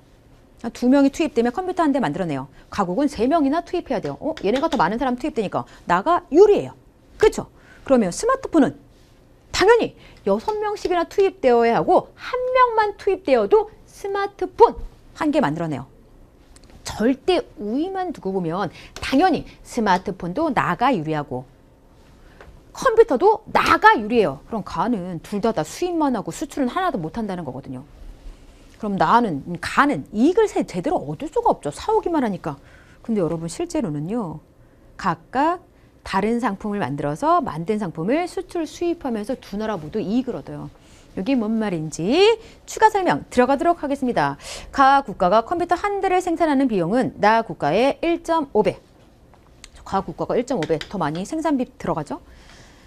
2명이 투입되면 컴퓨터 한 대 만들어내요. 가국은 3명이나 투입해야 돼요. 얘네가 더 많은 사람 투입되니까 나가 유리해요. 그렇죠? 그러면 스마트폰은 당연히 6명씩이나 투입되어야 하고 1명만 투입되어도 스마트폰 한 개 만들어내요. 절대 우위만 두고 보면 당연히 스마트폰도 나가 유리하고 컴퓨터도 나가 유리해요. 그럼 가는 둘 다 수입만 하고 수출은 하나도 못한다는 거거든요. 그럼 가는 이익을 제대로 얻을 수가 없죠. 사오기만 하니까. 근데 여러분 실제로는요. 각각 다른 상품을 만들어서 만든 상품을 수출 수입하면서 두 나라 모두 이익을 얻어요. 여기 뭔 말인지 추가 설명 들어가도록 하겠습니다. 가 국가가 컴퓨터 한 대를 생산하는 비용은 나 국가의 1.5배. 가 국가가 1.5배 더 많이 생산비 들어가죠.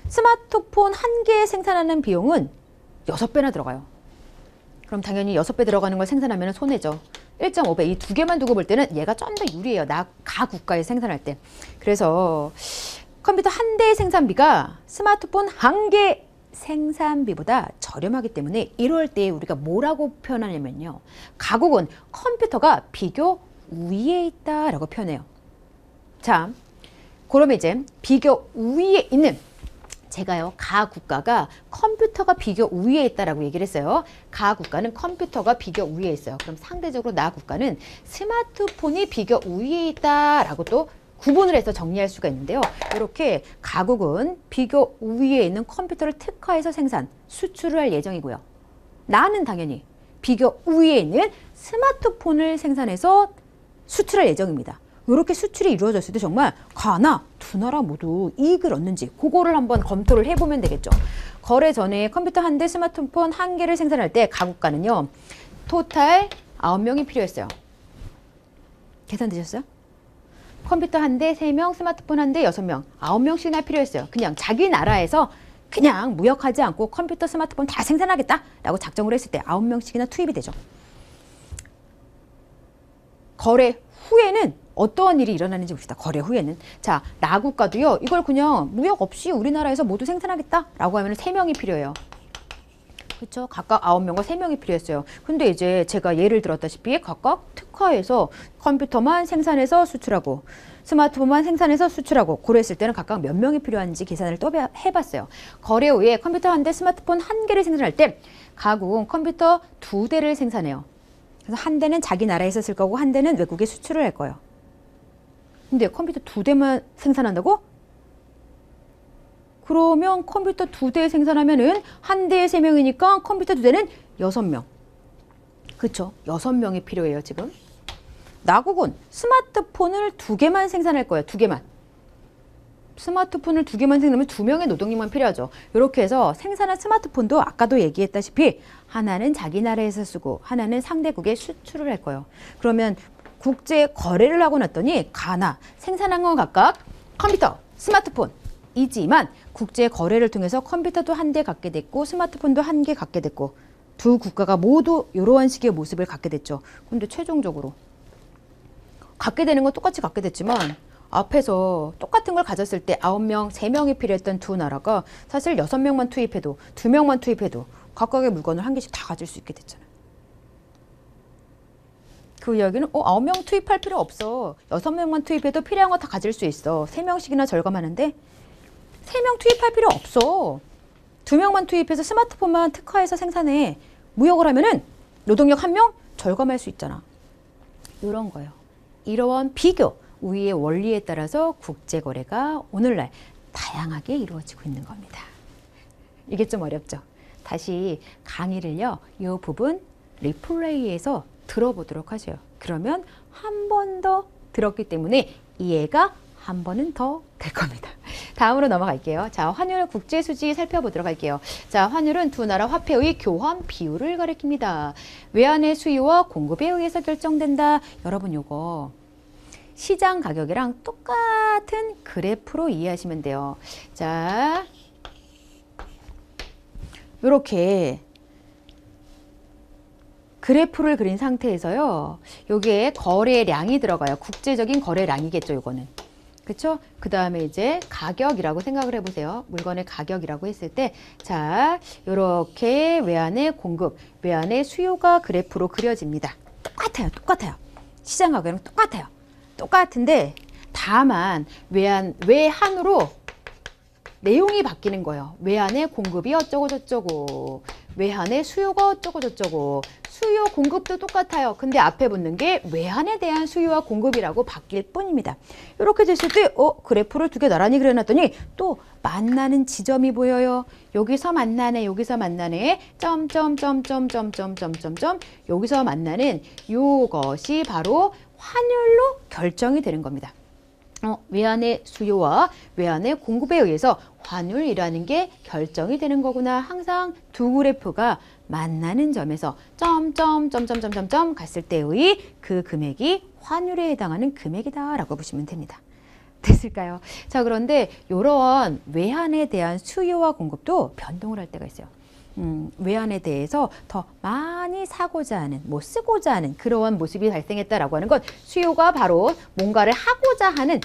스마트폰 한 개 생산하는 비용은 6배나 들어가요. 그럼 당연히 6배 들어가는 걸 생산하면 손해죠. 1.5배 이 두 개만 두고 볼 때는 얘가 좀 더 유리해요. 가 국가에 생산할 때. 그래서 컴퓨터 한 대의 생산비가 스마트폰 한 개 생산비보다 저렴하기 때문에 이럴 때 우리가 뭐라고 표현하냐면요. 가국은 컴퓨터가 비교 우위에 있다라고 표현해요. 자, 그러면 이제 비교 우위에 있는 제가요, 가 국가가 컴퓨터가 비교 우위에 있다라고 얘기를 했어요. 가 국가는 컴퓨터가 비교 우위에 있어요. 그럼 상대적으로 나 국가는 스마트폰이 비교 우위에 있다라고 또 구분을 해서 정리할 수가 있는데요. 이렇게 가국은 비교 우위에 있는 컴퓨터를 특화해서 생산, 수출을 할 예정이고요. 나는 당연히 비교 우위에 있는 스마트폰을 생산해서 수출할 예정입니다. 이렇게 수출이 이루어졌을 때 정말 가나 두 나라 모두 이익을 얻는지 그거를 한번 검토를 해보면 되겠죠. 거래 전에 컴퓨터 한 대, 스마트폰 한 개를 생산할 때 가국가는요. 토탈 9명이 필요했어요. 계산되셨어요? 컴퓨터 한 대, 3명, 스마트폰 한 대, 6명, 9명씩이나 필요했어요. 그냥 자기 나라에서 그냥 무역하지 않고 컴퓨터, 스마트폰 다 생산하겠다라고 작정을 했을 때 9명씩이나 투입이 되죠. 거래 후에는 어떠한 일이 일어나는지 봅시다. 거래 후에는. 자, 나 국가도요. 이걸 그냥 무역 없이 우리나라에서 모두 생산하겠다라고 하면 3명이 필요해요. 그렇죠? 각각 9명과 3명이 필요했어요. 근데 이제 제가 예를 들었다시피 각각 특화해서 컴퓨터만 생산해서 수출하고 스마트폰만 생산해서 수출하고 그랬을 때는 각각 몇 명이 필요한지 계산을 또 해봤어요. 거래 후에 컴퓨터 한 대, 스마트폰 한 개를 생산할 때 가국은 컴퓨터 2대를 생산해요. 그래서 한 대는 자기 나라에서 쓸 거고 한 대는 외국에 수출을 할 거예요. 근데 컴퓨터 2대만 생산한다고? 그러면 컴퓨터 2대 생산하면은 한 대에 3명이니까 컴퓨터 2대는 6명. 그쵸? 6명이 필요해요, 지금. 나국은 스마트폰을 2개만 생산할 거예요, 2개만. 스마트폰을 2개만 생산하면 2명의 노동력만 필요하죠. 이렇게 해서 생산한 스마트폰도 아까도 얘기했다시피 하나는 자기 나라에서 쓰고 하나는 상대국에 수출을 할 거예요. 그러면 국제 거래를 하고 났더니 가나 생산한 건 각각 컴퓨터, 스마트폰이지만 국제 거래를 통해서 컴퓨터도 한 대 갖게 됐고 스마트폰도 한 개 갖게 됐고 두 국가가 모두 이러한 식의 모습을 갖게 됐죠. 근데 최종적으로 갖게 되는 건 똑같이 갖게 됐지만 앞에서 똑같은 걸 가졌을 때 9명, 3명이 필요했던 두 나라가 사실 6명만 투입해도 2명만 투입해도 각각의 물건을 한 개씩 다 가질 수 있게 됐잖아요. 그 이야기는 9명 투입할 필요 없어. 6명만 투입해도 필요한 거 다 가질 수 있어. 3명씩이나 절감하는데 3명 투입할 필요 없어. 2명만 투입해서 스마트폰만 특화해서 생산해. 무역을 하면은 노동력 1명 절감할 수 있잖아. 이런 거예요. 이러한 비교, 우위의 원리에 따라서 국제거래가 오늘날 다양하게 이루어지고 있는 겁니다. 이게 좀 어렵죠? 다시 강의를요, 이 부분 리플레이에서 들어보도록 하세요. 그러면 한 번 더 들었기 때문에 이해가 한 번은 더 될 겁니다. 다음으로 넘어갈게요. 자, 환율 국제수지 살펴보도록 할게요. 자, 환율은 두 나라 화폐의 교환 비율을 가리킵니다. 외환의 수요와 공급에 의해서 결정된다. 여러분 요거 시장 가격이랑 똑같은 그래프로 이해하시면 돼요. 자, 이렇게 그래프를 그린 상태에서요. 여기에 거래량이 들어가요. 국제적인 거래량이겠죠, 이거는. 그렇죠? 그 다음에 이제 가격이라고 생각을 해보세요. 물건의 가격이라고 했을 때, 자, 이렇게 외환의 공급, 외환의 수요가 그래프로 그려집니다. 똑같아요, 똑같아요. 시장 가격이랑 똑같아요. 똑같은데 다만 외환으로 내용이 바뀌는 거예요. 외환의 공급이 어쩌고 저쩌고, 외환의 수요가 어쩌고 저쩌고, 수요 공급도 똑같아요. 근데 앞에 붙는 게 외환에 대한 수요와 공급이라고 바뀔 뿐입니다. 이렇게 됐을 때 그래프를 두 개 나란히 그려놨더니 또 만나는 지점이 보여요. 여기서 만나네, 여기서 만나네, 점점점점점점점점 여기서 만나는 요것이 바로 환율로 결정이 되는 겁니다. 외환의 수요와 외환의 공급에 의해서 환율이라는 게 결정이 되는 거구나. 항상 두 그래프가 만나는 점에서 점점점점점점 갔을 때의 그 금액이 환율에 해당하는 금액이다라고 보시면 됩니다. 됐을까요? 자, 그런데 이러한 외환에 대한 수요와 공급도 변동을 할 때가 있어요. 외환에 대해서 더 많이 사고자 하는, 쓰고자 하는 그러한 모습이 발생했다라고 하는 건 수요가 바로 뭔가를 하고자 하는,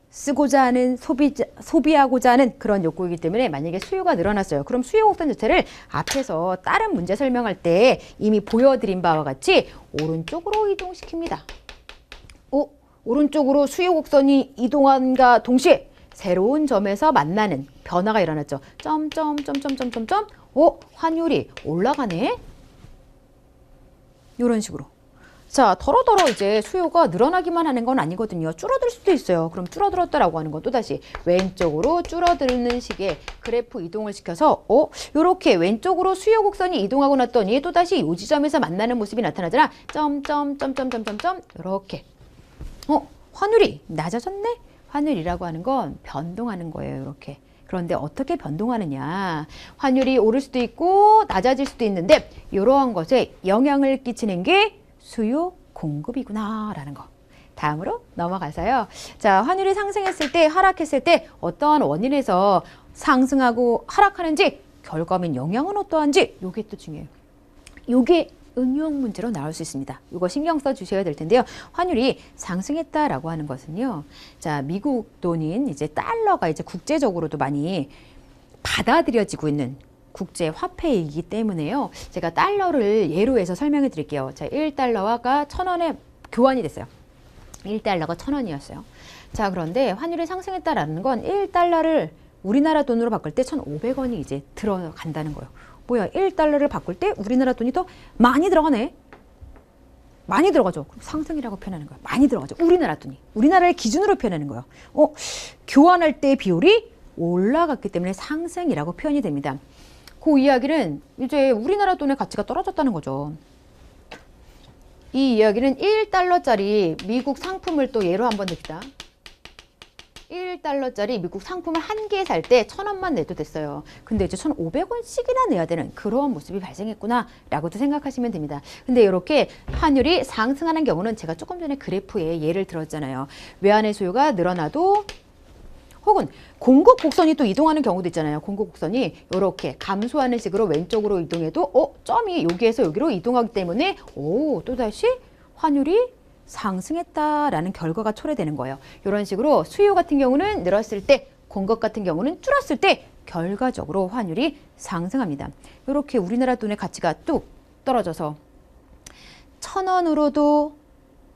쓰고자 하는, 소비하고자 하는 그런 욕구이기 때문에 만약에 수요가 늘어났어요. 그럼 수요 곡선 자체를 앞에서 다른 문제 설명할 때 이미 보여드린 바와 같이 오른쪽으로 이동시킵니다. 오른쪽으로 수요 곡선이 이동한과 동시에 새로운 점에서 만나는 변화가 일어났죠. 점점점점점점점. 환율이 올라가네. 이런 식으로. 자, 더러더러 이제 수요가 늘어나기만 하는 건 아니거든요. 줄어들 수도 있어요. 그럼 줄어들었다라고 하는 건 또다시 왼쪽으로 줄어드는 식의 그래프 이동을 시켜서 요렇게 왼쪽으로 수요 곡선이 이동하고 났더니 또다시 요 지점에서 만나는 모습이 나타나잖아. 점점점점점점점 요렇게. 환율이 낮아졌네? 환율이라고 하는 건 변동하는 거예요. 이렇게. 그런데 어떻게 변동하느냐. 환율이 오를 수도 있고 낮아질 수도 있는데 이러한 것에 영향을 끼치는 게 수요 공급이구나 라는 거. 다음으로 넘어가서요. 자, 환율이 상승했을 때 하락했을 때 어떠한 원인에서 상승하고 하락하는지 결과민 영향은 어떠한지 요게 또 중요해요. 요게 응용 문제로 나올 수 있습니다. 이거 신경 써 주셔야 될 텐데요. 환율이 상승했다라고 하는 것은요. 자, 미국 돈인 이제 달러가 이제 국제적으로도 많이 받아들여지고 있는 국제 화폐이기 때문에요. 제가 달러를 예로 해서 설명해 드릴게요. 자, 1달러가 1,000원에 교환이 됐어요. 1달러가 1,000원이었어요. 자, 그런데 환율이 상승했다라는 건 1달러를 우리나라 돈으로 바꿀 때 1,500원이 이제 들어간다는 거예요. 뭐야, 1달러를 바꿀 때 우리나라 돈이 더 많이 들어가네. 많이 들어가죠. 상승이라고 표현하는 거예요. 많이 들어가죠. 우리나라 돈이. 우리나라를 기준으로 표현하는 거예요. 교환할 때 비율이 올라갔기 때문에 상승이라고 표현이 됩니다. 그 이야기는 이제 우리나라 돈의 가치가 떨어졌다는 거죠. 이 이야기는 1달러짜리 미국 상품을 또 예로 한번 듭시다. 1달러짜리 미국 상품을 한 개 살 때 1,000원만 내도 됐어요. 근데 이제 1,500원씩이나 내야 되는 그런 모습이 발생했구나 라고도 생각하시면 됩니다. 근데 이렇게 환율이 상승하는 경우는 제가 조금 전에 그래프에 예를 들었잖아요. 외환의 수요가 늘어나도 혹은 공급 곡선이 또 이동하는 경우도 있잖아요. 공급 곡선이 이렇게 감소하는 식으로 왼쪽으로 이동해도 점이 여기에서 여기로 이동하기 때문에 또다시 환율이 상승했다라는 결과가 초래되는 거예요. 이런 식으로 수요 같은 경우는 늘었을 때, 공급 같은 경우는 줄었을 때 결과적으로 환율이 상승합니다. 이렇게 우리나라 돈의 가치가 뚝 떨어져서 1,000원으로도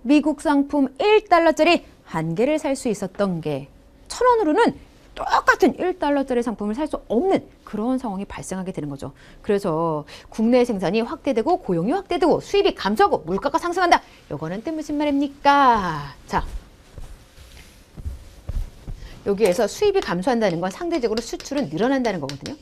미국 상품 1달러짜리 한 개를 살 수 있었던 게 1,000원으로는 똑같은 1달러짜리 상품을 살 수 없는 그런 상황이 발생하게 되는 거죠. 그래서 국내 생산이 확대되고 고용이 확대되고 수입이 감소하고 물가가 상승한다. 이거는 또 무슨 말입니까? 자, 여기에서 수입이 감소한다는 건 상대적으로 수출은 늘어난다는 거거든요.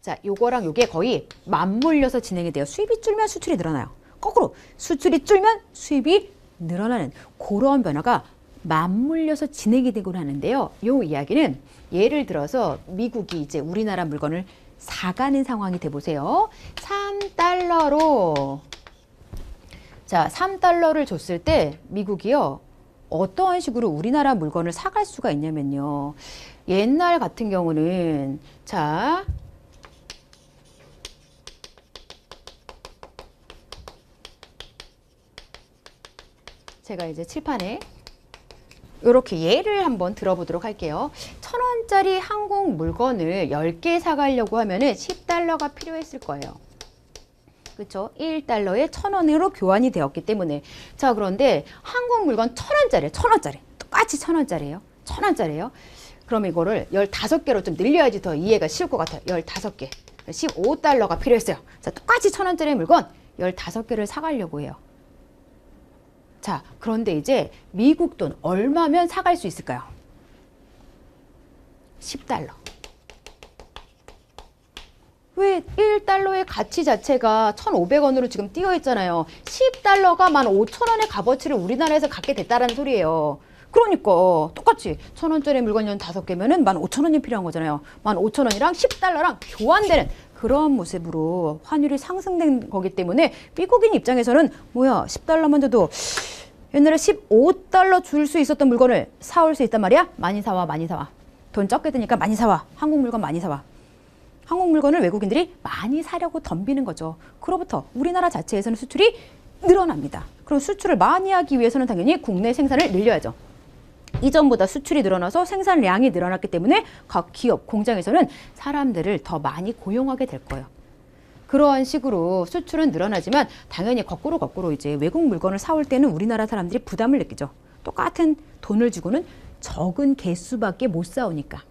자, 요거랑 요게 거의 맞물려서 진행이 돼요. 수입이 줄면 수출이 늘어나요. 거꾸로 수출이 줄면 수입이 늘어나는 그런 변화가 맞물려서 진행이 되곤 하는데요. 이 이야기는 예를 들어서 미국이 이제 우리나라 물건을 사가는 상황이 돼 보세요. 3달러로 자, 3달러를 줬을 때 미국이요. 어떠한 식으로 우리나라 물건을 사갈 수가 있냐면요. 옛날 같은 경우는 자, 제가 이제 칠판에 이렇게 예를 한번 들어보도록 할게요. 1,000원짜리 한국 물건을 10개 사가려고 하면은 10달러가 필요했을 거예요. 그렇죠? 1달러에 1,000원으로 교환이 되었기 때문에. 자, 그런데 한국 물건 1,000원짜리. 똑같이 1,000원짜리예요. 1,000원짜리예요. 그럼 이거를 15개로 좀 늘려야지 더 이해가 쉬울 것 같아요. 15개. 15달러가 필요했어요. 자, 똑같이 1,000원짜리 물건 15개를 사가려고 해요. 자, 그런데 이제 미국 돈 얼마면 사갈 수 있을까요? 10달러. 왜 1달러의 가치 자체가 1,500원으로 지금 뛰어 있잖아요. 10달러가 15,000원의 값어치를 우리나라에서 갖게 됐다는 소리예요. 그러니까 똑같이 1,000원짜리 물건 15개면은 15,000원이 필요한 거잖아요. 15,000원이랑 10달러랑 교환되는 그런 모습으로 환율이 상승된 거기 때문에 미국인 입장에서는 뭐야 10달러만 줘도 옛날에 15달러 줄 수 있었던 물건을 사올 수 있단 말이야. 많이 사와. 돈 적게 드니까 많이 사와. 한국 물건 많이 사와. 한국 물건을 외국인들이 많이 사려고 덤비는 거죠. 그로부터 우리나라 자체에서는 수출이 늘어납니다. 그럼 수출을 많이 하기 위해서는 당연히 국내 생산을 늘려야죠. 이전보다 수출이 늘어나서 생산량이 늘어났기 때문에 각 기업, 공장에서는 사람들을 더 많이 고용하게 될 거예요. 그러한 식으로 수출은 늘어나지만 당연히 거꾸로 이제 외국 물건을 사올 때는 우리나라 사람들이 부담을 느끼죠. 똑같은 돈을 주고는 적은 개수밖에 못 사오니까.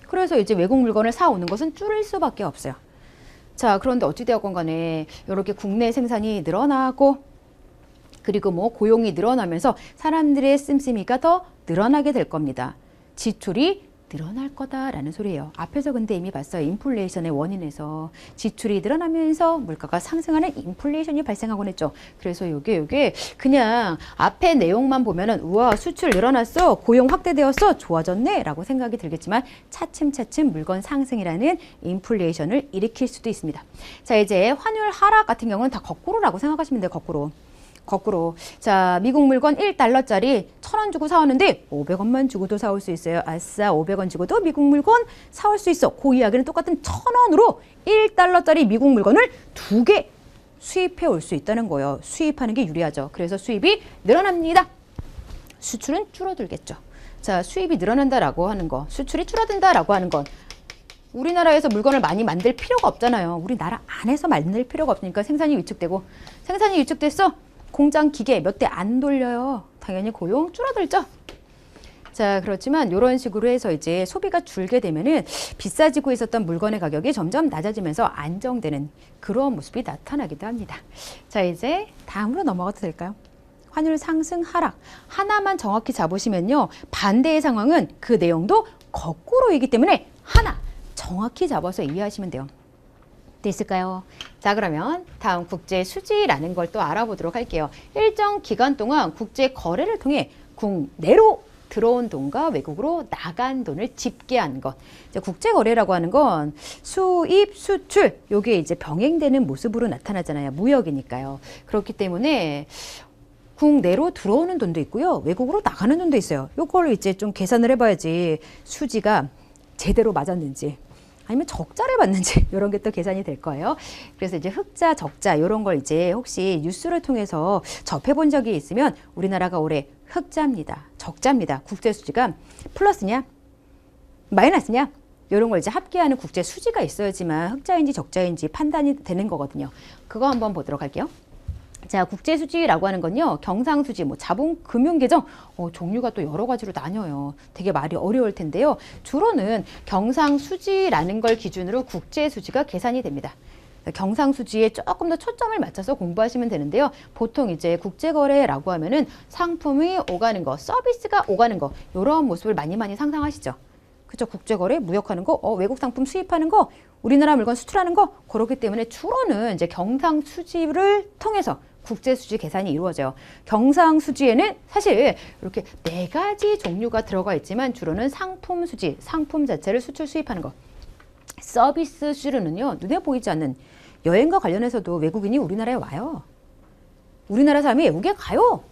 그래서 이제 외국 물건을 사오는 것은 줄일 수밖에 없어요. 자, 그런데 어찌되었건 간에 이렇게 국내 생산이 늘어나고 그리고 뭐 고용이 늘어나면서 사람들의 씀씀이가 더 늘어나게 될 겁니다. 지출이 늘어날 거다라는 소리예요. 앞에서 근데 이미 봤어요. 인플레이션의 원인에서 지출이 늘어나면서 물가가 상승하는 인플레이션이 발생하곤 했죠. 그래서 요게 그냥 앞에 내용만 보면은 우와 수출 늘어났어, 고용 확대되었어, 좋아졌네 라고 생각이 들겠지만 차츰차츰 물건 상승이라는 인플레이션을 일으킬 수도 있습니다. 자, 이제 환율 하락 같은 경우는 다 거꾸로라고 생각하시면 돼요. 거꾸로. 자, 미국 물건 1달러짜리 1,000원 주고 사왔는데 500원만 주고도 사올 수 있어요. 아싸, 500원 주고도 미국 물건 사올 수 있어. 그 이야기는 똑같은 1,000원으로 1달러짜리 미국 물건을 2개 수입해 올 수 있다는 거예요. 수입하는 게 유리하죠. 그래서 수입이 늘어납니다. 수출은 줄어들겠죠. 자, 수입이 늘어난다라고 하는 거, 수출이 줄어든다라고 하는 건 우리나라에서 물건을 많이 만들 필요가 없잖아요. 우리나라 안에서 만들 필요가 없으니까 생산이 위축됐어. 공장 기계 몇 대 안 돌려요. 당연히 고용 줄어들죠. 자, 그렇지만 이런 식으로 해서 이제 소비가 줄게 되면은 비싸지고 있었던 물건의 가격이 점점 낮아지면서 안정되는 그런 모습이 나타나기도 합니다. 자, 이제 다음으로 넘어가도 될까요? 환율 상승 하락 하나만 정확히 잡으시면요. 반대의 상황은 그 내용도 거꾸로이기 때문에 하나 정확히 잡아서 이해하시면 돼요. 됐을까요? 자, 그러면 다음 국제 수지라는 걸 또 알아보도록 할게요. 일정 기간 동안 국제 거래를 통해 국내로 들어온 돈과 외국으로 나간 돈을 집계한 것. 국제 거래라고 하는 건 수입, 수출, 요게 이제 병행되는 모습으로 나타나잖아요. 무역이니까요. 그렇기 때문에 국내로 들어오는 돈도 있고요. 외국으로 나가는 돈도 있어요. 요걸 이제 좀 계산을 해봐야지 수지가 제대로 맞았는지 아니면 적자를 받는지 이런 게 또 계산이 될 거예요. 그래서 이제 흑자, 적자 이런 걸 이제 혹시 뉴스를 통해서 접해본 적이 있으면 우리나라가 올해 흑자입니다. 적자입니다. 국제 수지가 플러스냐 마이너스냐 이런 걸 이제 합계하는 국제 수지가 있어야지만 흑자인지 적자인지 판단이 되는 거거든요. 그거 한번 보도록 할게요. 자, 국제수지라고 하는 건요, 경상수지, 뭐 자본, 금융계정, 종류가 또 여러 가지로 나뉘어요. 되게 말이 어려울 텐데요. 주로는 경상수지라는 걸 기준으로 국제수지가 계산이 됩니다. 경상수지에 조금 더 초점을 맞춰서 공부하시면 되는데요. 보통 이제 국제거래라고 하면은 상품이 오가는 거, 서비스가 오가는 거, 이런 모습을 많이 상상하시죠. 그죠? 국제거래, 무역하는 거, 외국 상품 수입하는 거, 우리나라 물건 수출하는 거, 그렇기 때문에 주로는 이제 경상수지를 통해서 국제수지 계산이 이루어져요. 경상수지에는 사실 이렇게 4가지 종류가 들어가 있지만 주로는 상품 수지, 상품 자체를 수출 수입하는 거. 서비스 수지로는요, 눈에 보이지 않는 여행과 관련해서도 외국인이 우리나라에 와요. 우리나라 사람이 외국에 가요.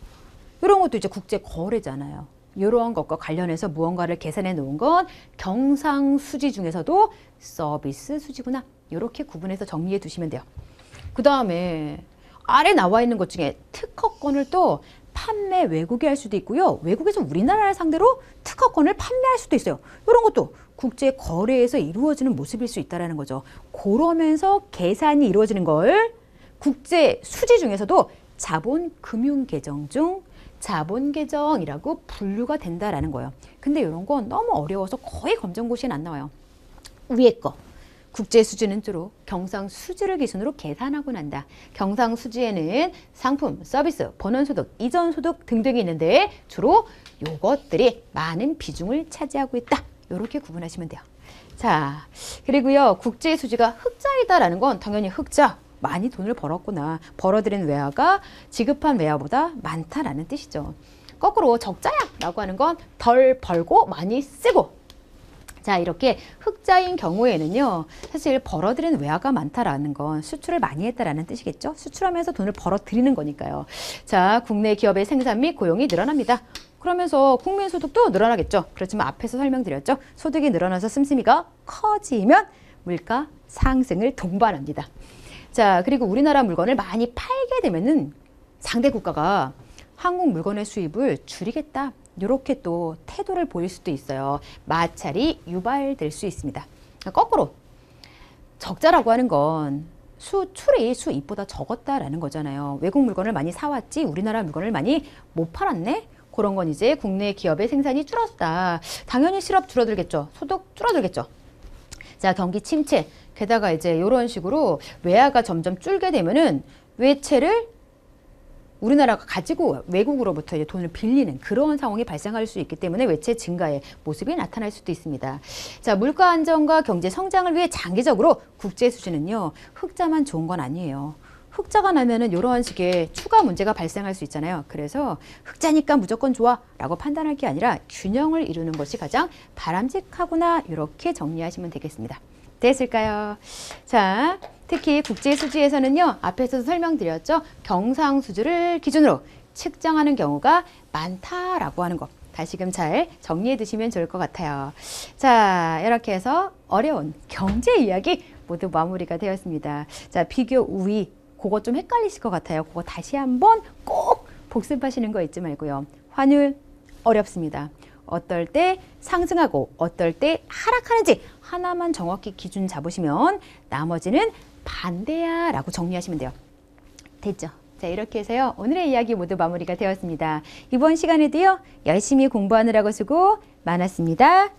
이런 것도 이제 국제거래잖아요. 이러한 것과 관련해서 무언가를 계산해 놓은 건 경상수지 중에서도 서비스 수지구나. 이렇게 구분해서 정리해 두시면 돼요. 그 다음에 아래 나와 있는 것 중에 특허권을 또 판매 외국에 할 수도 있고요. 외국에서 우리나라를 상대로 특허권을 판매할 수도 있어요. 이런 것도 국제 거래에서 이루어지는 모습일 수 있다는 거죠. 그러면서 계산이 이루어지는 걸 국제 수지 중에서도 자본금융계정 중 자본계정이라고 분류가 된다라는 거예요. 근데 이런 건 너무 어려워서 거의 검정고시엔 안 나와요. 위에 거. 국제수지는 주로 경상수지를 기준으로 계산하고 난다. 경상수지에는 상품, 서비스, 본원소득, 이전소득 등등이 있는데 주로 요것들이 많은 비중을 차지하고 있다. 이렇게 구분하시면 돼요. 자, 그리고요. 국제수지가 흑자이다라는 건 당연히 흑자. 많이 돈을 벌었구나. 벌어들인 외화가 지급한 외화보다 많다라는 뜻이죠. 거꾸로 적자야 라고 하는 건 덜 벌고 많이 쓰고. 자, 이렇게 흑자인 경우에는요, 사실 벌어들인 외화가 많다라는 건 수출을 많이 했다라는 뜻이겠죠. 수출하면서 돈을 벌어들이는 거니까요. 자, 국내 기업의 생산 및 고용이 늘어납니다. 그러면서 국민소득도 늘어나겠죠. 그렇지만 앞에서 설명드렸죠. 소득이 늘어나서 씀씀이가 커지면 물가 상승을 동반합니다. 자, 그리고 우리나라 물건을 많이 팔게 되면은 상대 국가가 한국 물건의 수입을 줄이겠다. 이렇게 또 태도를 보일 수도 있어요. 마찰이 유발될 수 있습니다. 거꾸로 적자라고 하는 건 수출이 수입보다 적었다라는 거잖아요. 외국 물건을 많이 사왔지 우리나라 물건을 많이 못 팔았네? 그런 건 이제 국내 기업의 생산이 줄었다. 당연히 실업 줄어들겠죠. 소득 줄어들겠죠. 자, 경기 침체. 게다가 이제 이런 식으로 외화가 점점 줄게 되면은 외채를 우리나라가 가지고 외국으로부터 이제 돈을 빌리는 그런 상황이 발생할 수 있기 때문에 외채 증가의 모습이 나타날 수도 있습니다. 자, 물가 안정과 경제 성장을 위해 장기적으로 국제 수지는요, 흑자만 좋은 건 아니에요. 흑자가 나면은 이런 식의 추가 문제가 발생할 수 있잖아요. 그래서 흑자니까 무조건 좋아라고 판단할 게 아니라 균형을 이루는 것이 가장 바람직하구나 이렇게 정리하시면 되겠습니다. 됐을까요? 자, 특히 국제수지에서는요, 앞에서도 설명드렸죠. 경상수지를 기준으로 측정하는 경우가 많다라고 하는 거. 다시금 잘 정리해 두시면 좋을 것 같아요. 자, 이렇게 해서 어려운 경제 이야기 모두 마무리가 되었습니다. 자, 비교 우위. 그거 좀 헷갈리실 것 같아요. 그거 다시 한번 꼭 복습하시는 거 잊지 말고요. 환율 어렵습니다. 어떨 때 상승하고 어떨 때 하락하는지 하나만 정확히 기준 잡으시면 나머지는 반대야 라고 정리하시면 돼요. 됐죠? 자, 이렇게 해서요. 오늘의 이야기 모두 마무리가 되었습니다. 이번 시간에도요. 열심히 공부하느라고 수고 많았습니다.